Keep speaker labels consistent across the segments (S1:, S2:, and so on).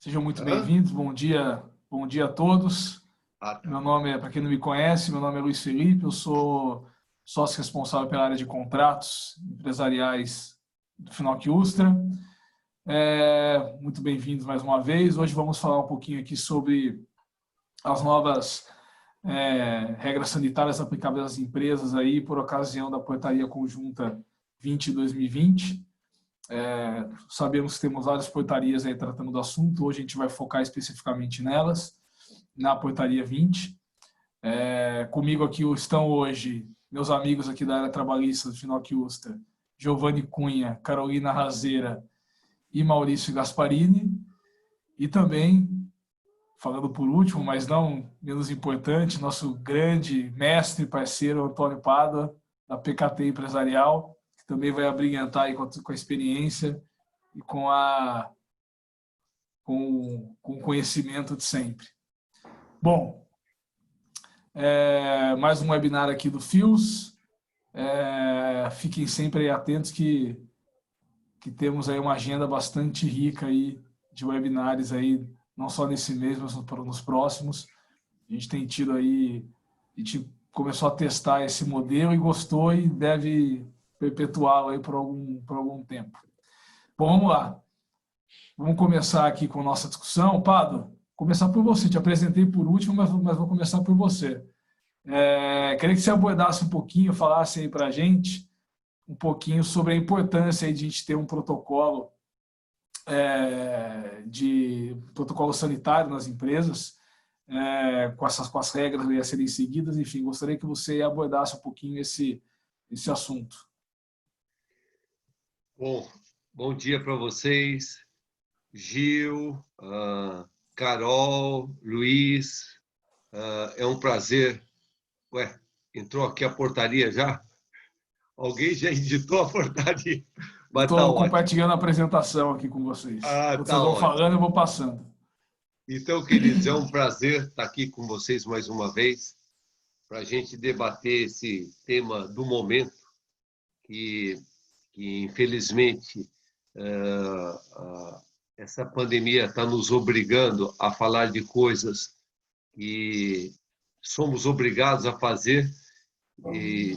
S1: Sejam muito
S2: Hã?
S1: bem-vindos. Bom dia a todos.
S2: Ah, tá.
S1: Meu nome para quem não me conhece, meu nome é Luiz Felipe, eu sou sócio responsável pela área de contratos empresariais do Finoc Ustra. Muito bem-vindos mais uma vez. Hoje vamos falar um pouquinho aqui sobre as novas regras sanitárias aplicáveis às empresas aí por ocasião da Portaria Conjunta 20/2020. Sabemos que temos várias portarias aí tratando do assunto. Hoje a gente vai focar especificamente nelas, na portaria 20. Comigo aqui estão hoje meus amigos aqui da área trabalhista do Finoc Ustra, Giovanni Cunha, Carolina Razeira e Maurício Gasparini. E também, falando por último, mas não menos importante, nosso grande mestre e parceiro Antônio Pádua, da PKT Empresarial, que também vai abrilhantar aí com a experiência e com o conhecimento de sempre. Bom, mais um webinar aqui do FIOS. Fiquem sempre atentos que temos aí uma agenda bastante rica aí de webinars aí, não só nesse mês, mas nos próximos. A gente tem tido aí, a gente começou a testar esse modelo e gostou e deve perpetuá-lo aí por algum tempo. Bom, vamos lá. Vamos começar aqui com a nossa discussão. Pado, começar por você. Te apresentei por último, mas vou começar por você. Queria que você abordasse um pouquinho, falasse aí para a gente um pouquinho sobre a importância aí de a gente ter um protocolo de protocolo sanitário nas empresas, com as regras a serem seguidas. Enfim, gostaria que você abordasse um pouquinho esse assunto.
S2: Bom dia para vocês, Gil, Carol, Luiz. É um prazer. Ué, entrou aqui a portaria já? Alguém já editou a portaria? Mas tá
S1: Estou
S2: ótimo.
S1: compartilhando a apresentação aqui com vocês.
S2: Ah,
S1: Enquanto
S2: tá
S1: vocês vão
S2: ótimo.
S1: falando, eu vou passando.
S2: Então, queridos, é um prazer estar aqui com vocês mais uma vez para a gente debater esse tema do momento que infelizmente, essa pandemia está nos obrigando a falar de coisas que somos obrigados a fazer e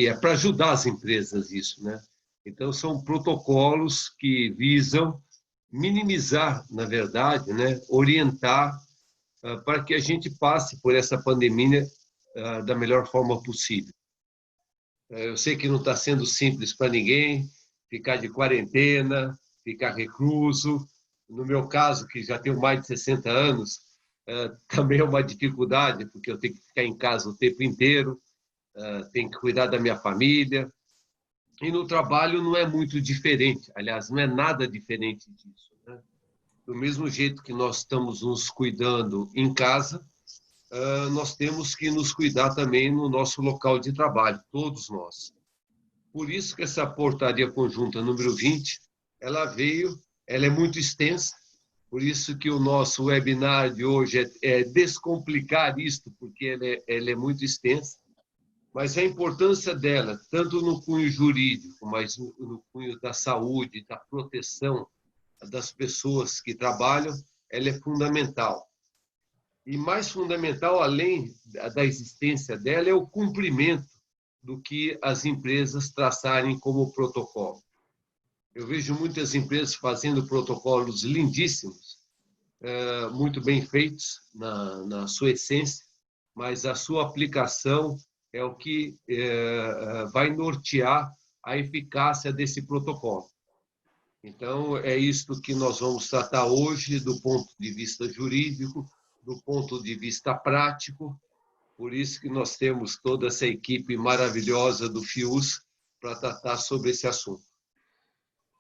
S2: é para ajudar as empresas isso, né? Então, são protocolos que visam minimizar, na verdade, né? Orientar para que a gente passe por essa pandemia da melhor forma possível. Eu sei que não está sendo simples para ninguém ficar de quarentena, ficar recluso. No meu caso, que já tenho mais de 60 anos, também é uma dificuldade, porque eu tenho que ficar em casa o tempo inteiro, tenho que cuidar da minha família. E no trabalho não é muito diferente, aliás, não é nada diferente disso, né? Do mesmo jeito que nós estamos nos cuidando em casa, nós temos que nos cuidar também no nosso local de trabalho, todos nós. Por isso que essa portaria conjunta número 20, ela é muito extensa, por isso que o nosso webinar de hoje é descomplicar isto, porque ela é muito extensa, mas a importância dela, tanto no cunho jurídico, mas no cunho da saúde, da proteção das pessoas que trabalham, ela é fundamental. E mais fundamental, além da existência dela, é o cumprimento do que as empresas traçarem como protocolo. Eu vejo muitas empresas fazendo protocolos lindíssimos, muito bem feitos na sua essência, mas a sua aplicação é o que vai nortear a eficácia desse protocolo. Então, é isto que nós vamos tratar hoje do ponto de vista jurídico, do ponto de vista prático. Por isso que nós temos toda essa equipe maravilhosa do FIUS para tratar sobre esse assunto.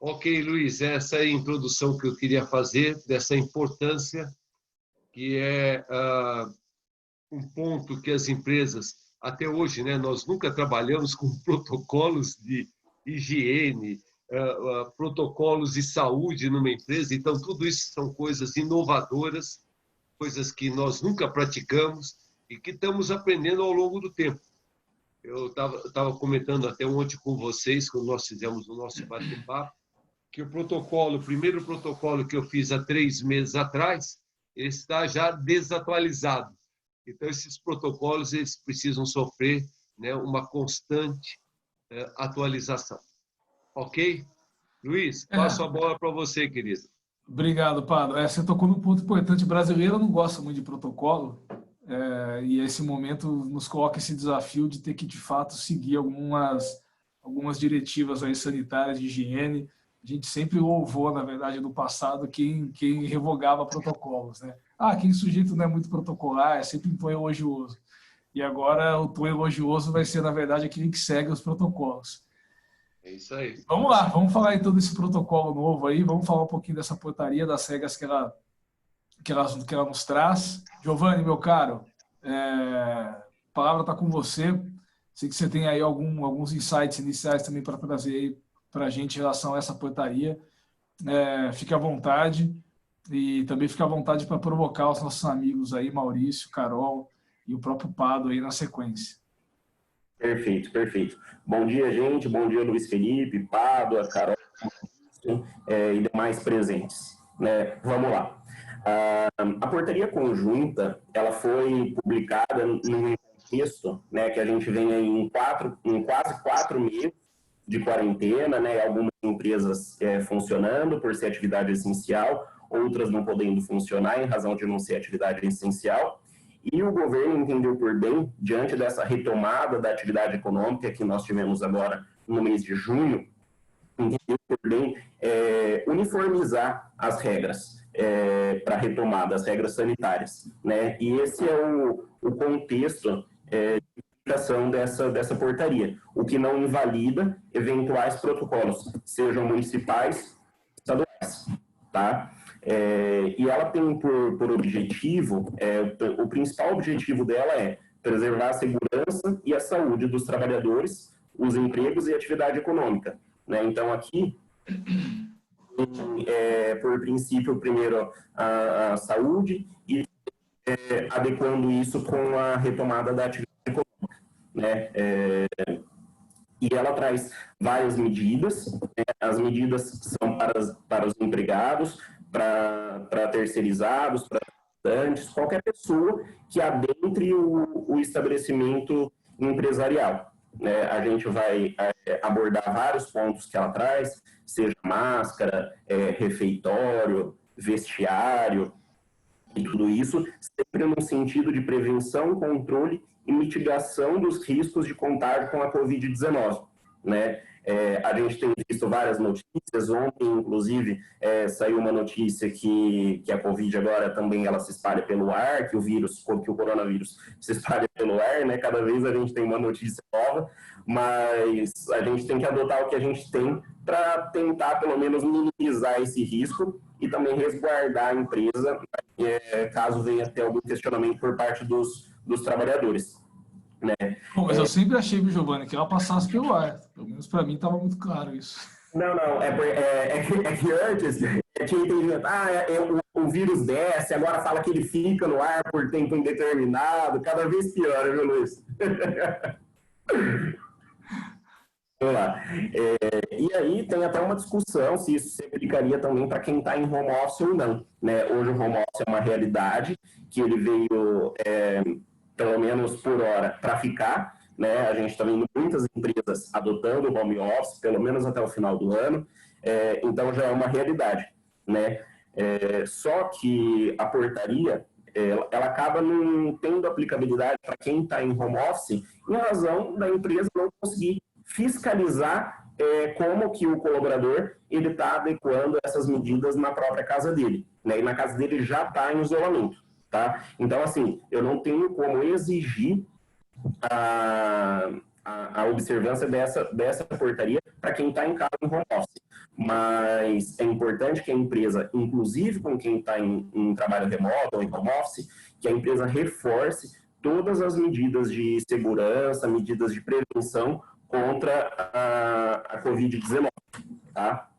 S2: Ok, Luiz, essa é a introdução que eu queria fazer dessa importância, que é um ponto que as empresas, até hoje, né, nós nunca trabalhamos com protocolos de higiene, protocolos de saúde numa empresa, então tudo isso são coisas inovadoras, coisas que nós nunca praticamos e que estamos aprendendo ao longo do tempo. Eu estava comentando até ontem com vocês, quando nós fizemos o nosso bate-papo, que o primeiro protocolo que eu fiz há 3 meses atrás, ele está já desatualizado. Então, esses protocolos eles precisam sofrer, né, uma constante atualização. Ok? Luiz, passo a bola para você, querido.
S1: Obrigado, Pado. Você tocou num ponto importante. O brasileiro não gosta muito de protocolo, e esse momento nos coloca esse desafio de ter que, de fato, seguir algumas diretivas aí sanitárias de higiene. A gente sempre louvou, na verdade, no passado, quem revogava protocolos, né? Quem sujeito não é muito protocolar, é sempre um tom elogioso. E agora o tom elogioso vai ser, na verdade, aquele que segue os protocolos.
S2: É isso aí.
S1: Vamos lá, vamos falar então desse protocolo novo aí, vamos falar um pouquinho dessa portaria, das regras que ela nos traz. Giovanni, meu caro, a palavra está com você. Sei que você tem aí alguns insights iniciais também para trazer aí para a gente em relação a essa portaria. Fique à vontade e também fique à vontade para provocar os nossos amigos aí, Maurício, Carol e o próprio Pado aí na sequência.
S3: Perfeito, perfeito. Bom dia, gente. Bom dia, Luiz Felipe, Pado, Carol e demais presentes. Né? Vamos lá. A portaria conjunta ela foi publicada num contexto, né, que a gente vem aí em quase 4 meses de quarentena, né, algumas empresas funcionando por ser atividade essencial, outras não podendo funcionar em razão de não ser atividade essencial. E o governo entendeu por bem, diante dessa retomada da atividade econômica que nós tivemos agora no mês de junho, entendeu por bem uniformizar as regras para a retomada, as regras sanitárias, né? E esse é o contexto de aplicação dessa portaria, o que não invalida eventuais protocolos, sejam municipais, estaduais, tá? E ela tem por objetivo, o principal objetivo dela é preservar a segurança e a saúde dos trabalhadores, os empregos e a atividade econômica, né? Então, aqui, por princípio, primeiro a saúde e adequando isso com a retomada da atividade econômica, né? E ela traz várias medidas, né? As medidas são para os empregados, para terceirizados, para estudantes, qualquer pessoa que adentre o estabelecimento empresarial. Né? A gente vai abordar vários pontos que ela traz, seja máscara, refeitório, vestiário, e tudo isso sempre no sentido de prevenção, controle e mitigação dos riscos de contágio com a Covid-19, né? A gente tem visto várias notícias, ontem, inclusive, saiu uma notícia que a Covid agora também ela se espalha pelo ar, que o coronavírus se espalha pelo ar, né? Cada vez a gente tem uma notícia nova, mas a gente tem que adotar o que a gente tem para tentar, pelo menos, minimizar esse risco e também resguardar a empresa, caso venha ter algum questionamento por parte dos trabalhadores. Né?
S1: Bom, mas eu sempre achei, Giovanni, que ela passasse pelo ar. Pelo menos para mim estava muito claro isso.
S3: Não, que antes tinha entendimento, o vírus desce, agora fala que ele fica no ar por tempo indeterminado, cada vez pior, viu, Luiz? Vamos lá. E aí tem até uma discussão se isso se aplicaria também para quem está em home office ou não. Né? Hoje o home office é uma realidade que ele veio, pelo menos por hora, para ficar. Né? A gente está vendo muitas empresas adotando o home office, pelo menos até o final do ano. Então já é uma realidade. Né? Só que a portaria ela acaba não tendo aplicabilidade para quem está em home office em razão da empresa não conseguir fiscalizar como que o colaborador ele está adequando essas medidas na própria casa dele, né? E na casa dele já está em isolamento, tá? Então, assim, eu não tenho como exigir a observância dessa portaria para quem está em casa em home office, mas é importante que a empresa, inclusive com quem está em trabalho remoto ou em home office, que a empresa reforce todas as medidas de segurança, medidas de prevenção contra a Covid-19, tá?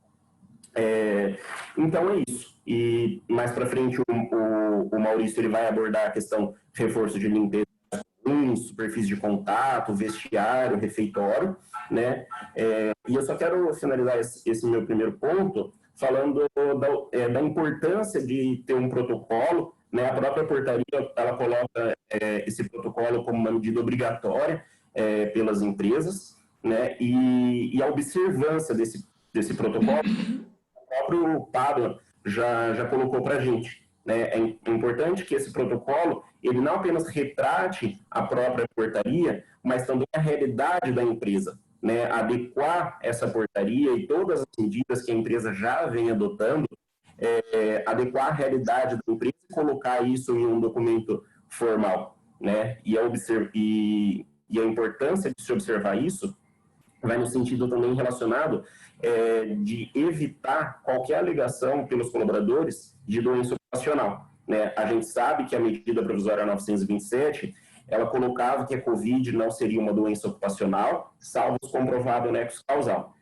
S3: Então é isso. E mais para frente o Maurício ele vai abordar a questão reforço de limpeza salões, superfície de contato, vestiário, refeitório, né? E eu só quero finalizar esse meu primeiro ponto falando da importância de ter um protocolo, né? A própria portaria, ela coloca esse protocolo como uma medida obrigatória pelas empresas, né? E a observância desse protocolo, o próprio Pablo já colocou para a gente, né? É importante que esse protocolo, ele não apenas retrate a própria portaria, mas também a realidade da empresa, né? Adequar essa portaria e todas as medidas que a empresa já vem adotando, adequar a realidade da empresa e colocar isso em um documento formal, né? E a importância de se observar isso vai no sentido também relacionado de evitar qualquer alegação pelos colaboradores de doença ocupacional, né? A gente sabe que a medida provisória 927, ela colocava que a COVID não seria uma doença ocupacional, salvo o comprovado nexo causal.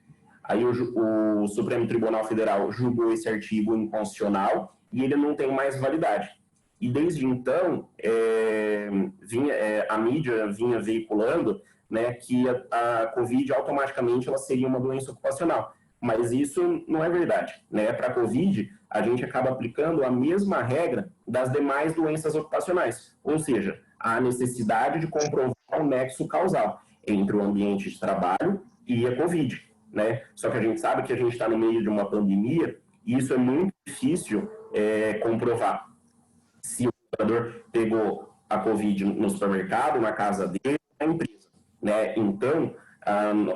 S3: Aí o Supremo Tribunal Federal julgou esse artigo inconstitucional e ele não tem mais validade. E desde então, a mídia vinha veiculando, né, que a COVID automaticamente ela seria uma doença ocupacional. Mas isso não é verdade, né? Para a COVID, a gente acaba aplicando a mesma regra das demais doenças ocupacionais, ou seja, a necessidade de comprovar o nexo causal entre o ambiente de trabalho e a COVID, né? Só que a gente sabe que a gente está no meio de uma pandemia e isso é muito difícil comprovar. Se o trabalhador pegou a COVID no supermercado, na casa dele, na empresa, né? Então,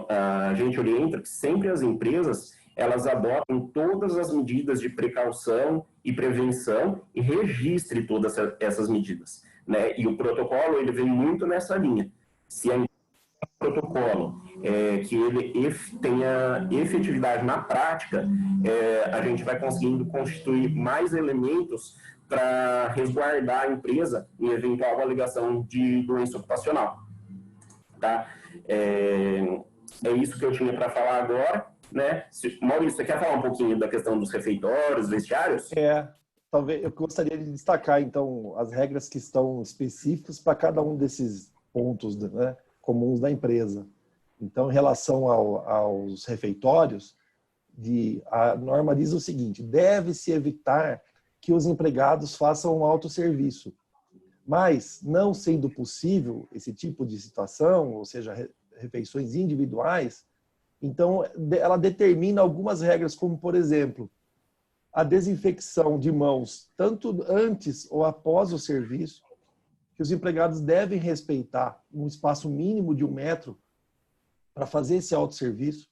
S3: a gente orienta que sempre as empresas elas adotam todas as medidas de precaução e prevenção e registre todas essas medidas, né? E o protocolo ele vem muito nessa linha. Se a protocolo que ele tenha efetividade na prática, a gente vai conseguindo constituir mais elementos para resguardar a empresa em eventual alegação de doença ocupacional. Tá? É isso que eu tinha para falar agora, né? Maurício, você quer falar um pouquinho da questão dos refeitórios, vestiários?
S4: Talvez eu gostaria de destacar, então, as regras que estão específicas para cada um desses pontos, né, comuns da empresa. Então, em relação aos refeitórios, a norma diz o seguinte: deve-se evitar que os empregados façam um autosserviço. Mas, não sendo possível esse tipo de situação, ou seja, refeições individuais, então ela determina algumas regras, como, por exemplo, a desinfecção de mãos, tanto antes ou após o serviço, que os empregados devem respeitar um espaço mínimo de 1 metro para fazer esse autosserviço,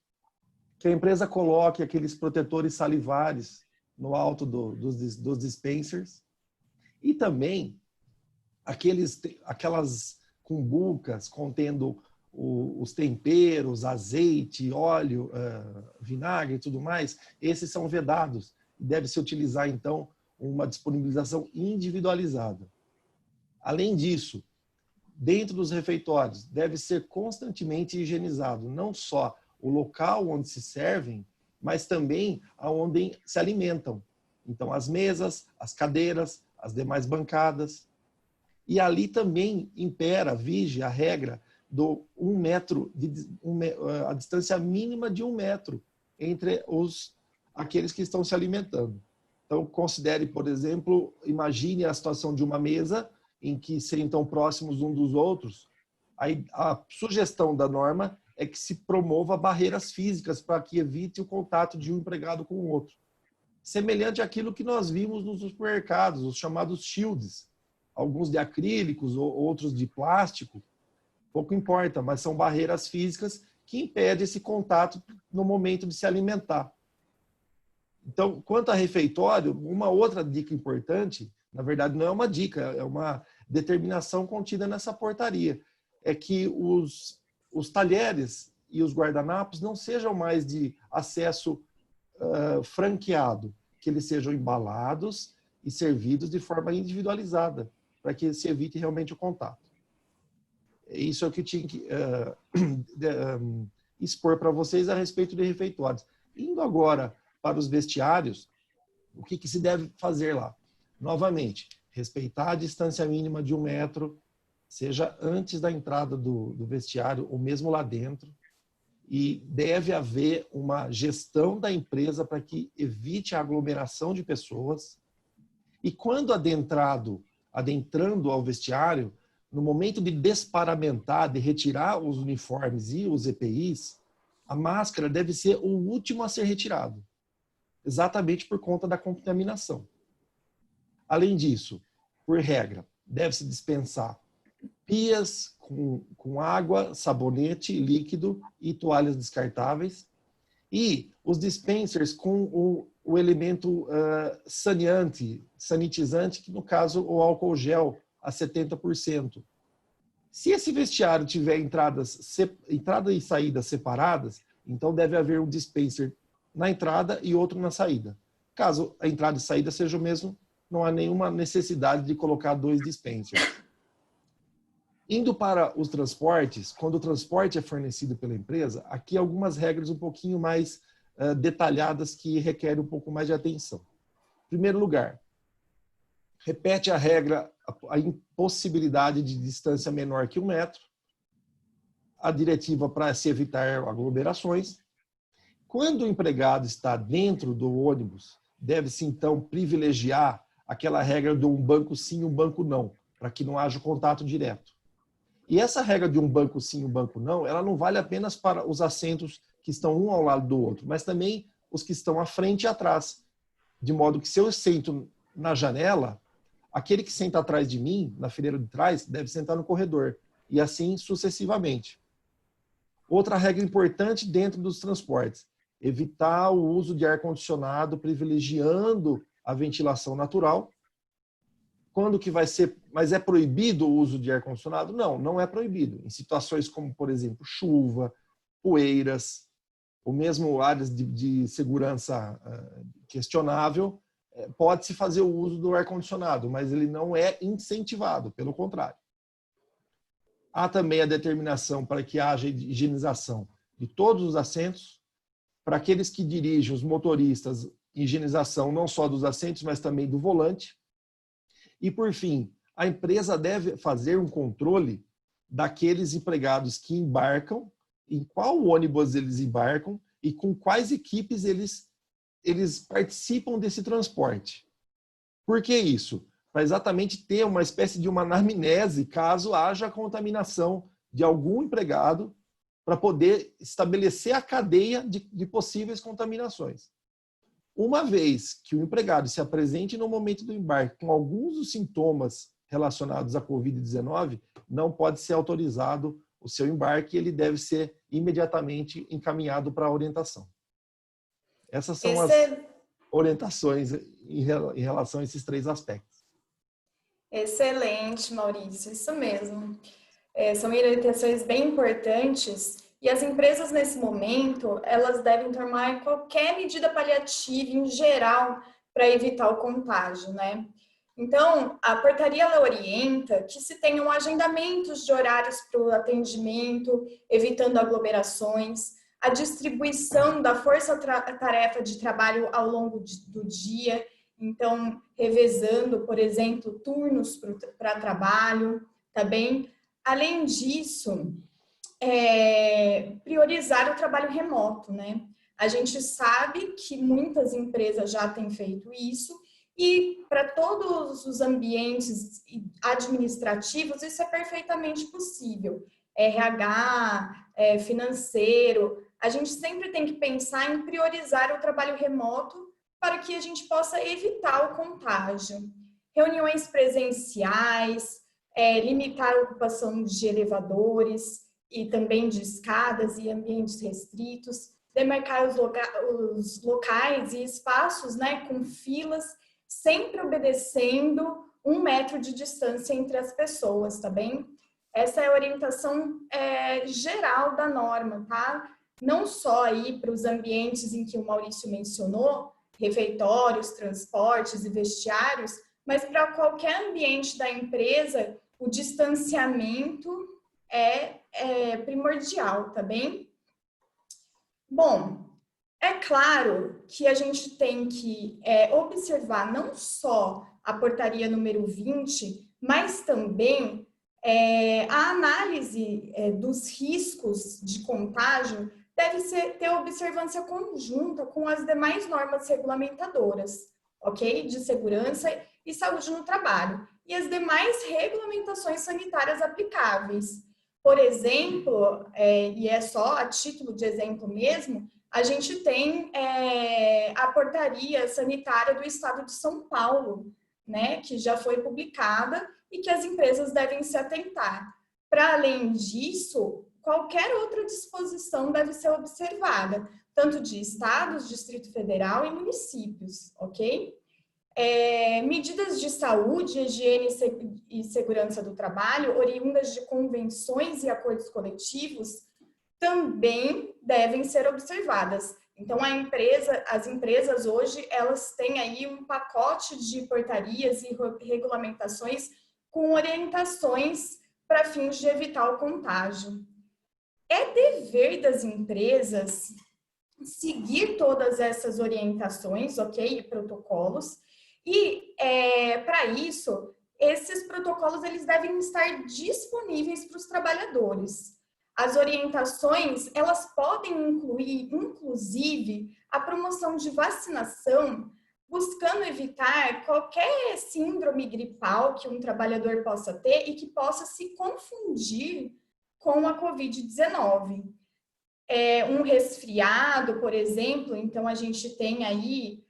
S4: que a empresa coloque aqueles protetores salivares no alto dos dispensers, e também aquelas cumbucas contendo os temperos, azeite, óleo, vinagre e tudo mais, esses são vedados. Deve-se utilizar, então, uma disponibilização individualizada. Além disso, dentro dos refeitórios, deve ser constantemente higienizado, não só o local onde se servem, mas também aonde se alimentam. Então, as mesas, as cadeiras, as demais bancadas. E ali também vige a regra do 1 metro, a distância mínima de 1 metro entre aqueles que estão se alimentando. Então, considere, por exemplo, imagine a situação de uma mesa em que sentam próximos um dos outros. Aí, a sugestão da norma é que se promova barreiras físicas para que evite o contato de um empregado com o outro. Semelhante àquilo que nós vimos nos supermercados, os chamados shields, alguns de acrílicos, outros de plástico, pouco importa, mas são barreiras físicas que impedem esse contato no momento de se alimentar. Então, quanto a refeitório, uma outra dica importante, na verdade não é uma dica, é uma determinação contida nessa portaria, é que os talheres e os guardanapos não sejam mais de acesso franqueado, que eles sejam embalados e servidos de forma individualizada, para que se evite realmente o contato. Isso é o que eu tinha que expor para vocês a respeito de refeitórios. Indo agora para os vestiários, o que se deve fazer lá? Novamente, respeitar a distância mínima de 1 metro, seja antes da entrada do vestiário ou mesmo lá dentro. E deve haver uma gestão da empresa para que evite a aglomeração de pessoas. E quando adentrando ao vestiário, no momento de desparamentar, de retirar os uniformes e os EPIs, a máscara deve ser o último a ser retirado, exatamente por conta da contaminação. Além disso, por regra, deve-se dispensar pias com água, sabonete líquido e toalhas descartáveis, e os dispensers com o elemento sanitizante, que no caso o álcool gel a 70%. Se esse vestiário tiver entrada e saída separadas, então deve haver um dispenser na entrada e outro na saída. Caso a entrada e saída seja o mesmo, não há nenhuma necessidade de colocar 2 dispensers. Indo para os transportes, quando o transporte é fornecido pela empresa, aqui algumas regras um pouquinho mais detalhadas que requerem um pouco mais de atenção. Em primeiro lugar, repete a regra, a impossibilidade de distância menor que 1 metro, a diretiva para se evitar aglomerações. Quando o empregado está dentro do ônibus, deve-se então privilegiar aquela regra de um banco sim, um banco não, para que não haja contato direto. E essa regra de um banco sim, um banco não, ela não vale apenas para os assentos que estão um ao lado do outro, mas também os que estão à frente e atrás. De modo que se eu sento na janela, aquele que senta atrás de mim, na fileira de trás, deve sentar no corredor. E assim sucessivamente. Outra regra importante dentro dos transportes: evitar o uso de ar-condicionado, privilegiando a ventilação natural. Quando que vai ser, mas é proibido o uso de ar-condicionado? Não, não é proibido. Em situações como, por exemplo, chuva, poeiras, ou mesmo áreas de segurança questionável, pode-se fazer o uso do ar-condicionado, mas ele não é incentivado, pelo contrário. Há também a determinação para que haja higienização de todos os assentos. Para aqueles que dirigem, os motoristas, higienização não só dos assentos, mas também do volante. E, por fim, a empresa deve fazer um controle daqueles empregados que embarcam, em qual ônibus eles embarcam e com quais equipes eles participam desse transporte. Por que isso? Para exatamente ter uma espécie de uma anamnese, caso haja contaminação de algum empregado, para poder estabelecer a cadeia de possíveis contaminações. Uma vez que o empregado se apresente no momento do embarque com alguns dos sintomas relacionados à Covid-19, não pode ser autorizado o seu embarque e ele deve ser imediatamente encaminhado para a orientação. Essas são as orientações em relação a esses 3 aspectos.
S5: Excelente, Maurício, isso mesmo. São orientações bem importantes. E as empresas, nesse momento, elas devem tomar qualquer medida paliativa, em geral, para evitar o contágio, né? Então, a portaria ela orienta que se tenham agendamentos de horários para o atendimento, evitando aglomerações, a distribuição da força-tarefa de trabalho ao longo do dia, então, revezando, por exemplo, turnos para trabalho, tá bem? Além disso, priorizar o trabalho remoto, né? A gente sabe que muitas empresas já têm feito isso e para todos os ambientes administrativos isso é perfeitamente possível. RH, financeiro, a gente sempre tem que pensar em priorizar o trabalho remoto para que a gente possa evitar o contágio. Reuniões presenciais, limitar a ocupação de elevadores e também de escadas e ambientes restritos, demarcar os locais e espaços, né, com filas, sempre obedecendo 1 metro de distância entre as pessoas, tá bem? Essa é a orientação geral da norma, tá? Não só aí para os ambientes em que o Maurício mencionou, refeitórios, transportes e vestiários, mas para qualquer ambiente da empresa, o distanciamento é primordial, tá bem? Bom, é claro que a gente tem que observar não só a portaria número 20, mas também A análise dos riscos de contágio deve ter observância conjunta com as demais normas regulamentadoras, ok? De segurança e saúde no trabalho, e as demais regulamentações sanitárias aplicáveis. Por exemplo, e é só a título de exemplo mesmo, a gente tem a portaria sanitária do Estado de São Paulo, né, que já foi publicada e que as empresas devem se atentar. Para além disso, qualquer outra disposição deve ser observada, tanto de estados, Distrito Federal e municípios, ok? Medidas de saúde, higiene e segurança do trabalho, oriundas de convenções e acordos coletivos, também devem ser observadas. Então, as empresas hoje, elas têm aí um pacote de portarias e regulamentações com orientações para fins de evitar o contágio. É dever das empresas seguir todas essas orientações, ok? E protocolos. E, para isso, esses protocolos eles devem estar disponíveis para os trabalhadores. As orientações, elas podem incluir, inclusive, a promoção de vacinação, buscando evitar qualquer síndrome gripal que um trabalhador possa ter e que possa se confundir com a Covid-19. Um resfriado, por exemplo, então a gente tem aí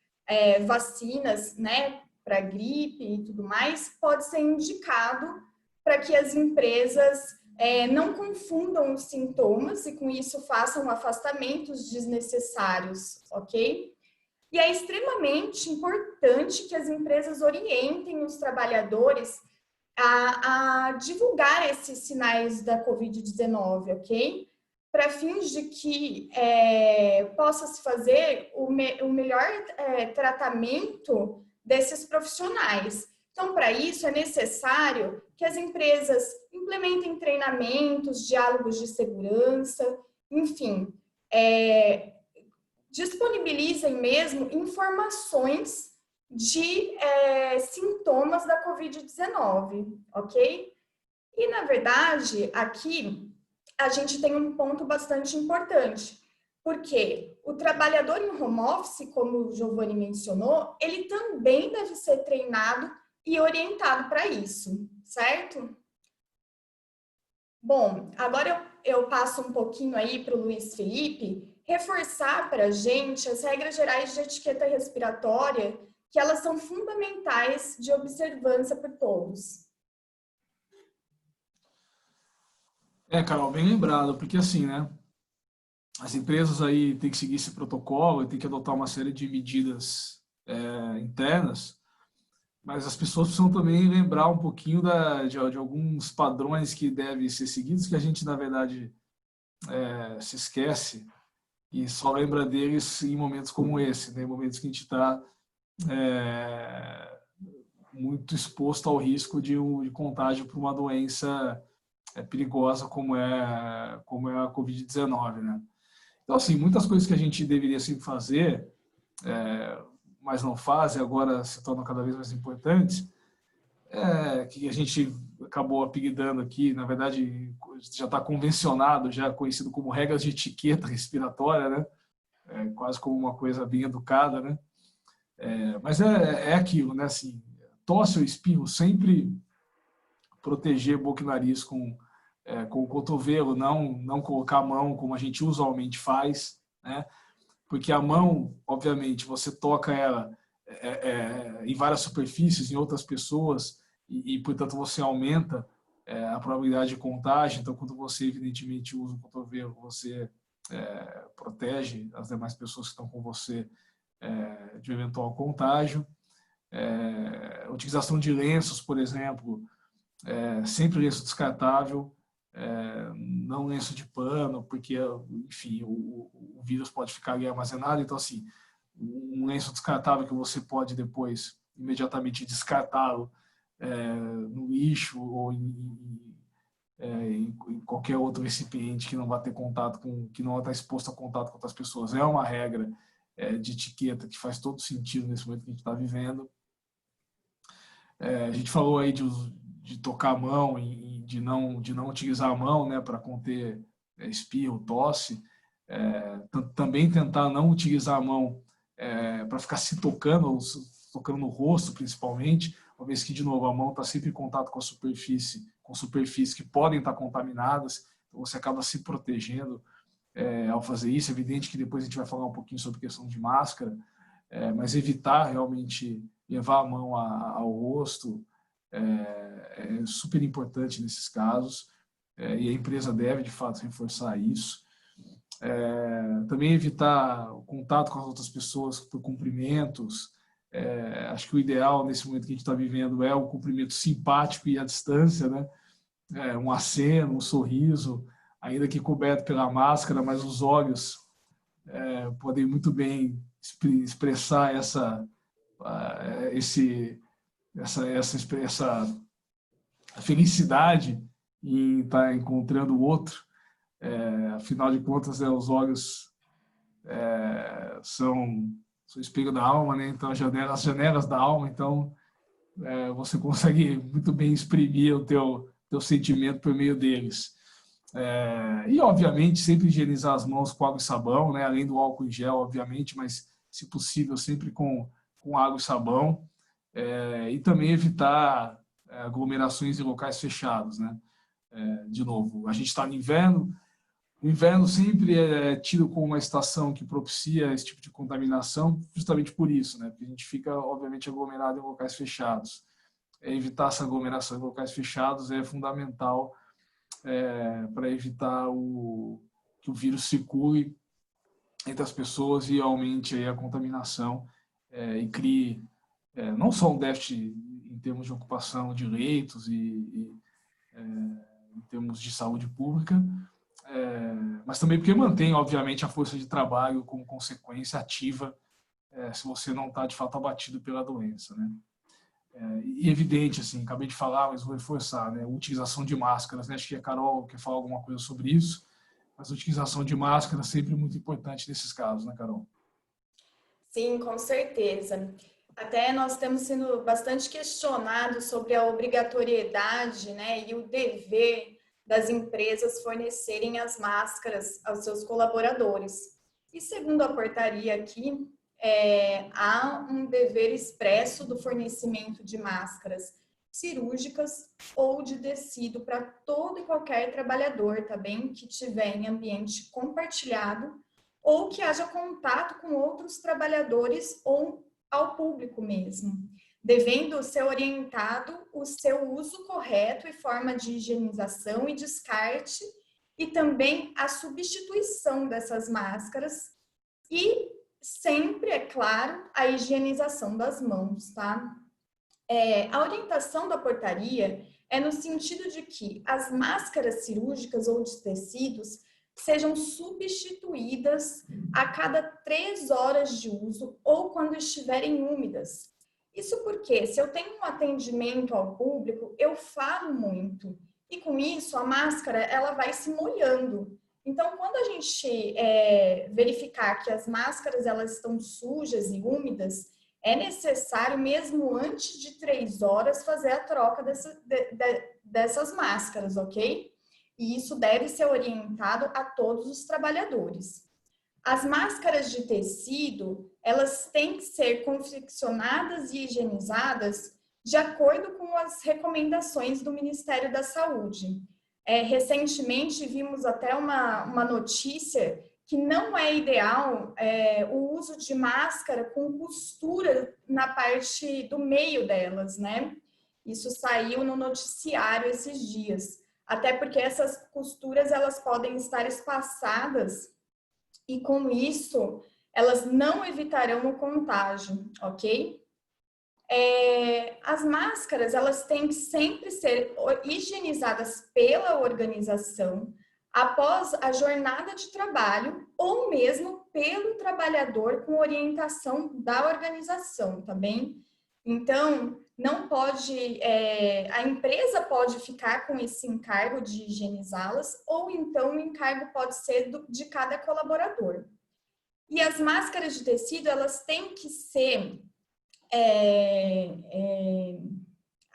S5: vacinas, né, para gripe e tudo mais, pode ser indicado para que as empresas não confundam os sintomas e com isso façam afastamentos desnecessários, ok? E é extremamente importante que as empresas orientem os trabalhadores a divulgar esses sinais da Covid-19, ok? Para fins de que possa se fazer o melhor tratamento desses profissionais. Então, para isso, é necessário que as empresas implementem treinamentos, diálogos de segurança, enfim, disponibilizem mesmo informações de sintomas da Covid-19, ok? E, na verdade, aqui a gente tem um ponto bastante importante, porque o trabalhador em home office, como o Giovanni mencionou, ele também deve ser treinado e orientado para isso, certo? Bom, agora eu passo um pouquinho aí para o Luiz Felipe reforçar para a gente as regras gerais de etiqueta respiratória, que elas são fundamentais de observância por todos.
S1: Carol, bem lembrado, porque assim, né? As empresas aí têm que seguir esse protocolo e têm que adotar uma série de medidas internas, mas as pessoas precisam também lembrar um pouquinho de alguns padrões que devem ser seguidos, que a gente, na verdade, se esquece e só lembra deles em momentos como esse, né? Em momentos que a gente está muito exposto ao risco de contágio por uma doença perigosa como é a Covid-19, né? Então, assim, muitas coisas que a gente deveria sempre fazer, mas não faz e agora se tornam cada vez mais importantes, que a gente acabou apelidando aqui, na verdade, já está convencionado, já conhecido como regras de etiqueta respiratória, né? Quase como uma coisa bem educada, né? Mas é aquilo, né? Assim, tosse ou espirro, sempre proteger boca e nariz com o cotovelo, não colocar a mão como a gente usualmente faz, né? Porque a mão, obviamente, você toca ela em várias superfícies, em outras pessoas, e portanto, você aumenta a probabilidade de contágio. Então, quando você, evidentemente, usa o cotovelo, você protege as demais pessoas que estão com você de eventual contágio. Utilização de lenços, por exemplo, sempre lenço descartável, não lenço de pano, porque, enfim, o vírus pode ficar ali armazenado. Então, assim, um lenço descartável que você pode depois imediatamente descartá-lo no lixo ou em qualquer outro recipiente que não vai ter contato que não vai estar exposto a contato com outras pessoas. É uma regra de etiqueta que faz todo sentido nesse momento que a gente está vivendo. A gente falou aí de tocar a mão e de não utilizar a mão, né, para conter espirro, tosse. Também tentar não utilizar a mão para ficar se tocando, tocando no rosto principalmente, uma vez que, de novo, a mão está sempre em contato com superfícies que podem estar contaminadas, então você acaba se protegendo ao fazer isso. É evidente que depois a gente vai falar um pouquinho sobre questão de máscara, mas evitar realmente levar a mão ao rosto é super importante nesses casos, e a empresa deve, de fato, reforçar isso. Também evitar o contato com as outras pessoas por cumprimentos. Acho que o ideal nesse momento que a gente está vivendo é o cumprimento simpático e à distância, né? Um aceno, um sorriso, ainda que coberto pela máscara, mas os olhos podem muito bem expressar essa felicidade em estar encontrando o outro. Afinal de contas, os olhos são o espelho da alma, né? Então, as janelas da alma. Então, você consegue muito bem exprimir o teu sentimento por meio deles. E, obviamente, sempre higienizar as mãos com água e sabão, né? Além do álcool em gel, obviamente, mas, se possível, sempre com água e sabão. E também evitar aglomerações em locais fechados, né? De novo, a gente está no inverno. O inverno sempre é tido como uma estação que propicia esse tipo de contaminação, justamente por isso, né? Porque a gente fica, obviamente, aglomerado em locais fechados. Evitar essa aglomeração em locais fechados é fundamental para evitar que o vírus circule entre as pessoas e aumente aí a contaminação e crie não só um déficit em termos de ocupação de leitos e em termos de saúde pública, mas também porque mantém, obviamente, a força de trabalho como consequência ativa se você não está, de fato, abatido pela doença, né? E evidente, assim, acabei de falar, mas vou reforçar, né? A utilização de máscaras, né? Acho que a Carol quer falar alguma coisa sobre isso, mas a utilização de máscaras é sempre muito importante nesses casos, né, Carol?
S5: Sim, com certeza. Até nós temos sido bastante questionados sobre a obrigatoriedade, né, e o dever das empresas fornecerem as máscaras aos seus colaboradores. E segundo a portaria aqui, há um dever expresso do fornecimento de máscaras cirúrgicas ou de tecido para todo e qualquer trabalhador, tá bem? Que tiver em ambiente compartilhado ou que haja contato com outros trabalhadores ou ao público mesmo, devendo ser orientado o seu uso correto e forma de higienização e descarte, e também a substituição dessas máscaras e sempre, é claro, a higienização das mãos, tá? A orientação da portaria é no sentido de que as máscaras cirúrgicas ou de tecidos sejam substituídas a cada 3 horas de uso ou quando estiverem úmidas. Isso porque, se eu tenho um atendimento ao público, eu falo muito. E com isso, a máscara ela vai se molhando. Então, quando a gente verificar que as máscaras elas estão sujas e úmidas, é necessário, mesmo antes de 3 horas, fazer a troca dessas máscaras, ok? E isso deve ser orientado a todos os trabalhadores. As máscaras de tecido, elas têm que ser confeccionadas e higienizadas de acordo com as recomendações do Ministério da Saúde. Recentemente, vimos até uma notícia que não é ideal o uso de máscara com costura na parte do meio delas, né? Isso saiu no noticiário esses dias. Até porque essas costuras elas podem estar espaçadas e com isso elas não evitarão o contágio, ok? As máscaras elas têm que sempre ser higienizadas pela organização após a jornada de trabalho ou mesmo pelo trabalhador com orientação da organização, tá bem? Então, não pode, a empresa pode ficar com esse encargo de higienizá-las, ou então o encargo pode ser de cada colaborador. E as máscaras de tecido, elas têm que ser,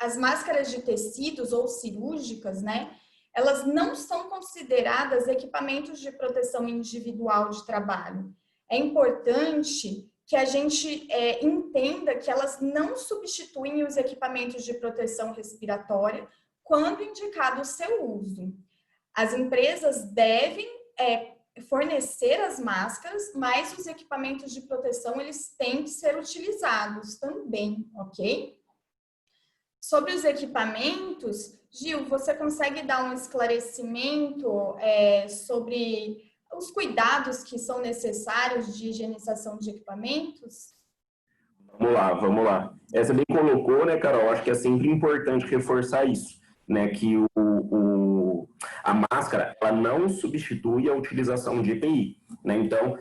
S5: as máscaras de tecidos ou cirúrgicas, né? Elas não são consideradas equipamentos de proteção individual de trabalho. É importante que a gente entenda que elas não substituem os equipamentos de proteção respiratória quando indicado o seu uso. As empresas devem fornecer as máscaras, mas os equipamentos de proteção, eles têm que ser utilizados também, ok? Sobre os equipamentos, Gil, você consegue dar um esclarecimento sobre os cuidados que são necessários de higienização de equipamentos?
S3: Vamos lá. Você bem colocou, né, Carol? Acho que é sempre importante reforçar isso, né, que a máscara, ela não substitui a utilização de EPI, né? Então,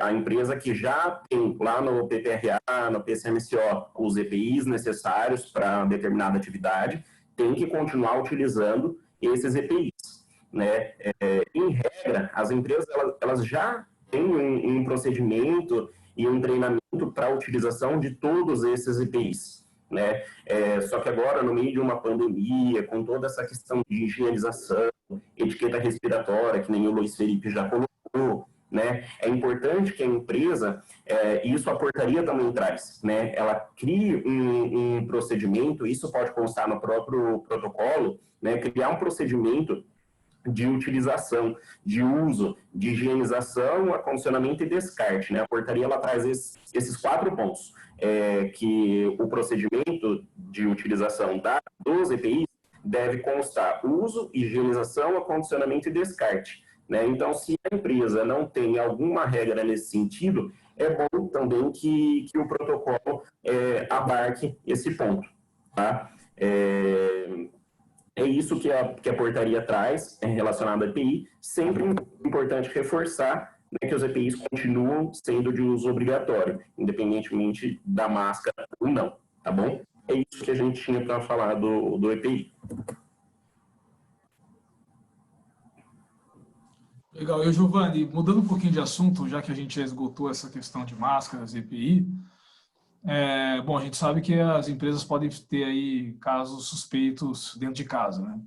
S3: a empresa que já tem lá no PPRA, no PCMCO, os EPIs necessários para determinada atividade, tem que continuar utilizando esses EPIs, né? Em regra, as empresas, elas já têm um procedimento e um treinamento para a utilização de todos esses EPIs, né? Só que agora, no meio de uma pandemia, com toda essa questão de higienização, etiqueta respiratória, que nem o Luiz Felipe já colocou, né? É importante que a empresa, isso a portaria também traz, né? Ela crie um procedimento, isso pode constar no próprio protocolo, né? Criar um procedimento de utilização, de uso, de higienização, acondicionamento e descarte, né? A portaria, ela traz esses 4 pontos, que o procedimento de utilização dos EPIs deve constar uso, higienização, acondicionamento e descarte, né? Então, se a empresa não tem alguma regra nesse sentido, é bom também que o protocolo abarque esse ponto, tá? É isso que a portaria traz relacionado à EPI. Sempre importante reforçar, né, que os EPIs continuam sendo de uso obrigatório, independentemente da máscara ou não, tá bom? É isso que a gente tinha para falar do EPI.
S1: Legal. Eu, Giovanni, mudando um pouquinho de assunto, já que a gente já esgotou essa questão de máscaras e EPI, bom, a gente sabe que as empresas podem ter aí casos suspeitos dentro de casa, né?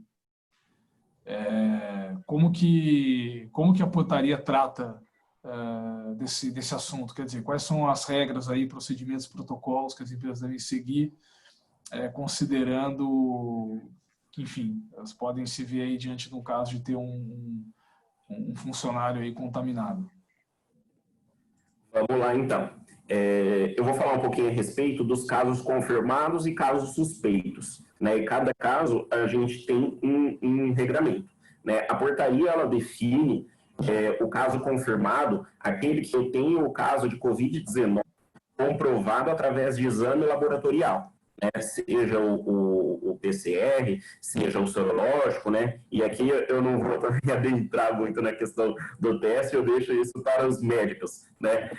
S1: Como que a portaria trata desse assunto? Quer dizer, quais são as regras aí, procedimentos, protocolos que as empresas devem seguir, considerando que, enfim, elas podem se ver aí diante de um caso de ter um funcionário aí contaminado?
S3: Vamos lá, então. Eu vou falar um pouquinho a respeito dos casos confirmados e casos suspeitos, né? E cada caso a gente tem um regramento, né? A portaria, ela define o caso confirmado, aquele que eu tenho o caso de Covid-19 comprovado através de exame laboratorial, né? Seja o PCR, seja o sorológico, né? E aqui eu não vou também adentrar muito na questão do teste, eu deixo isso para os médicos, né?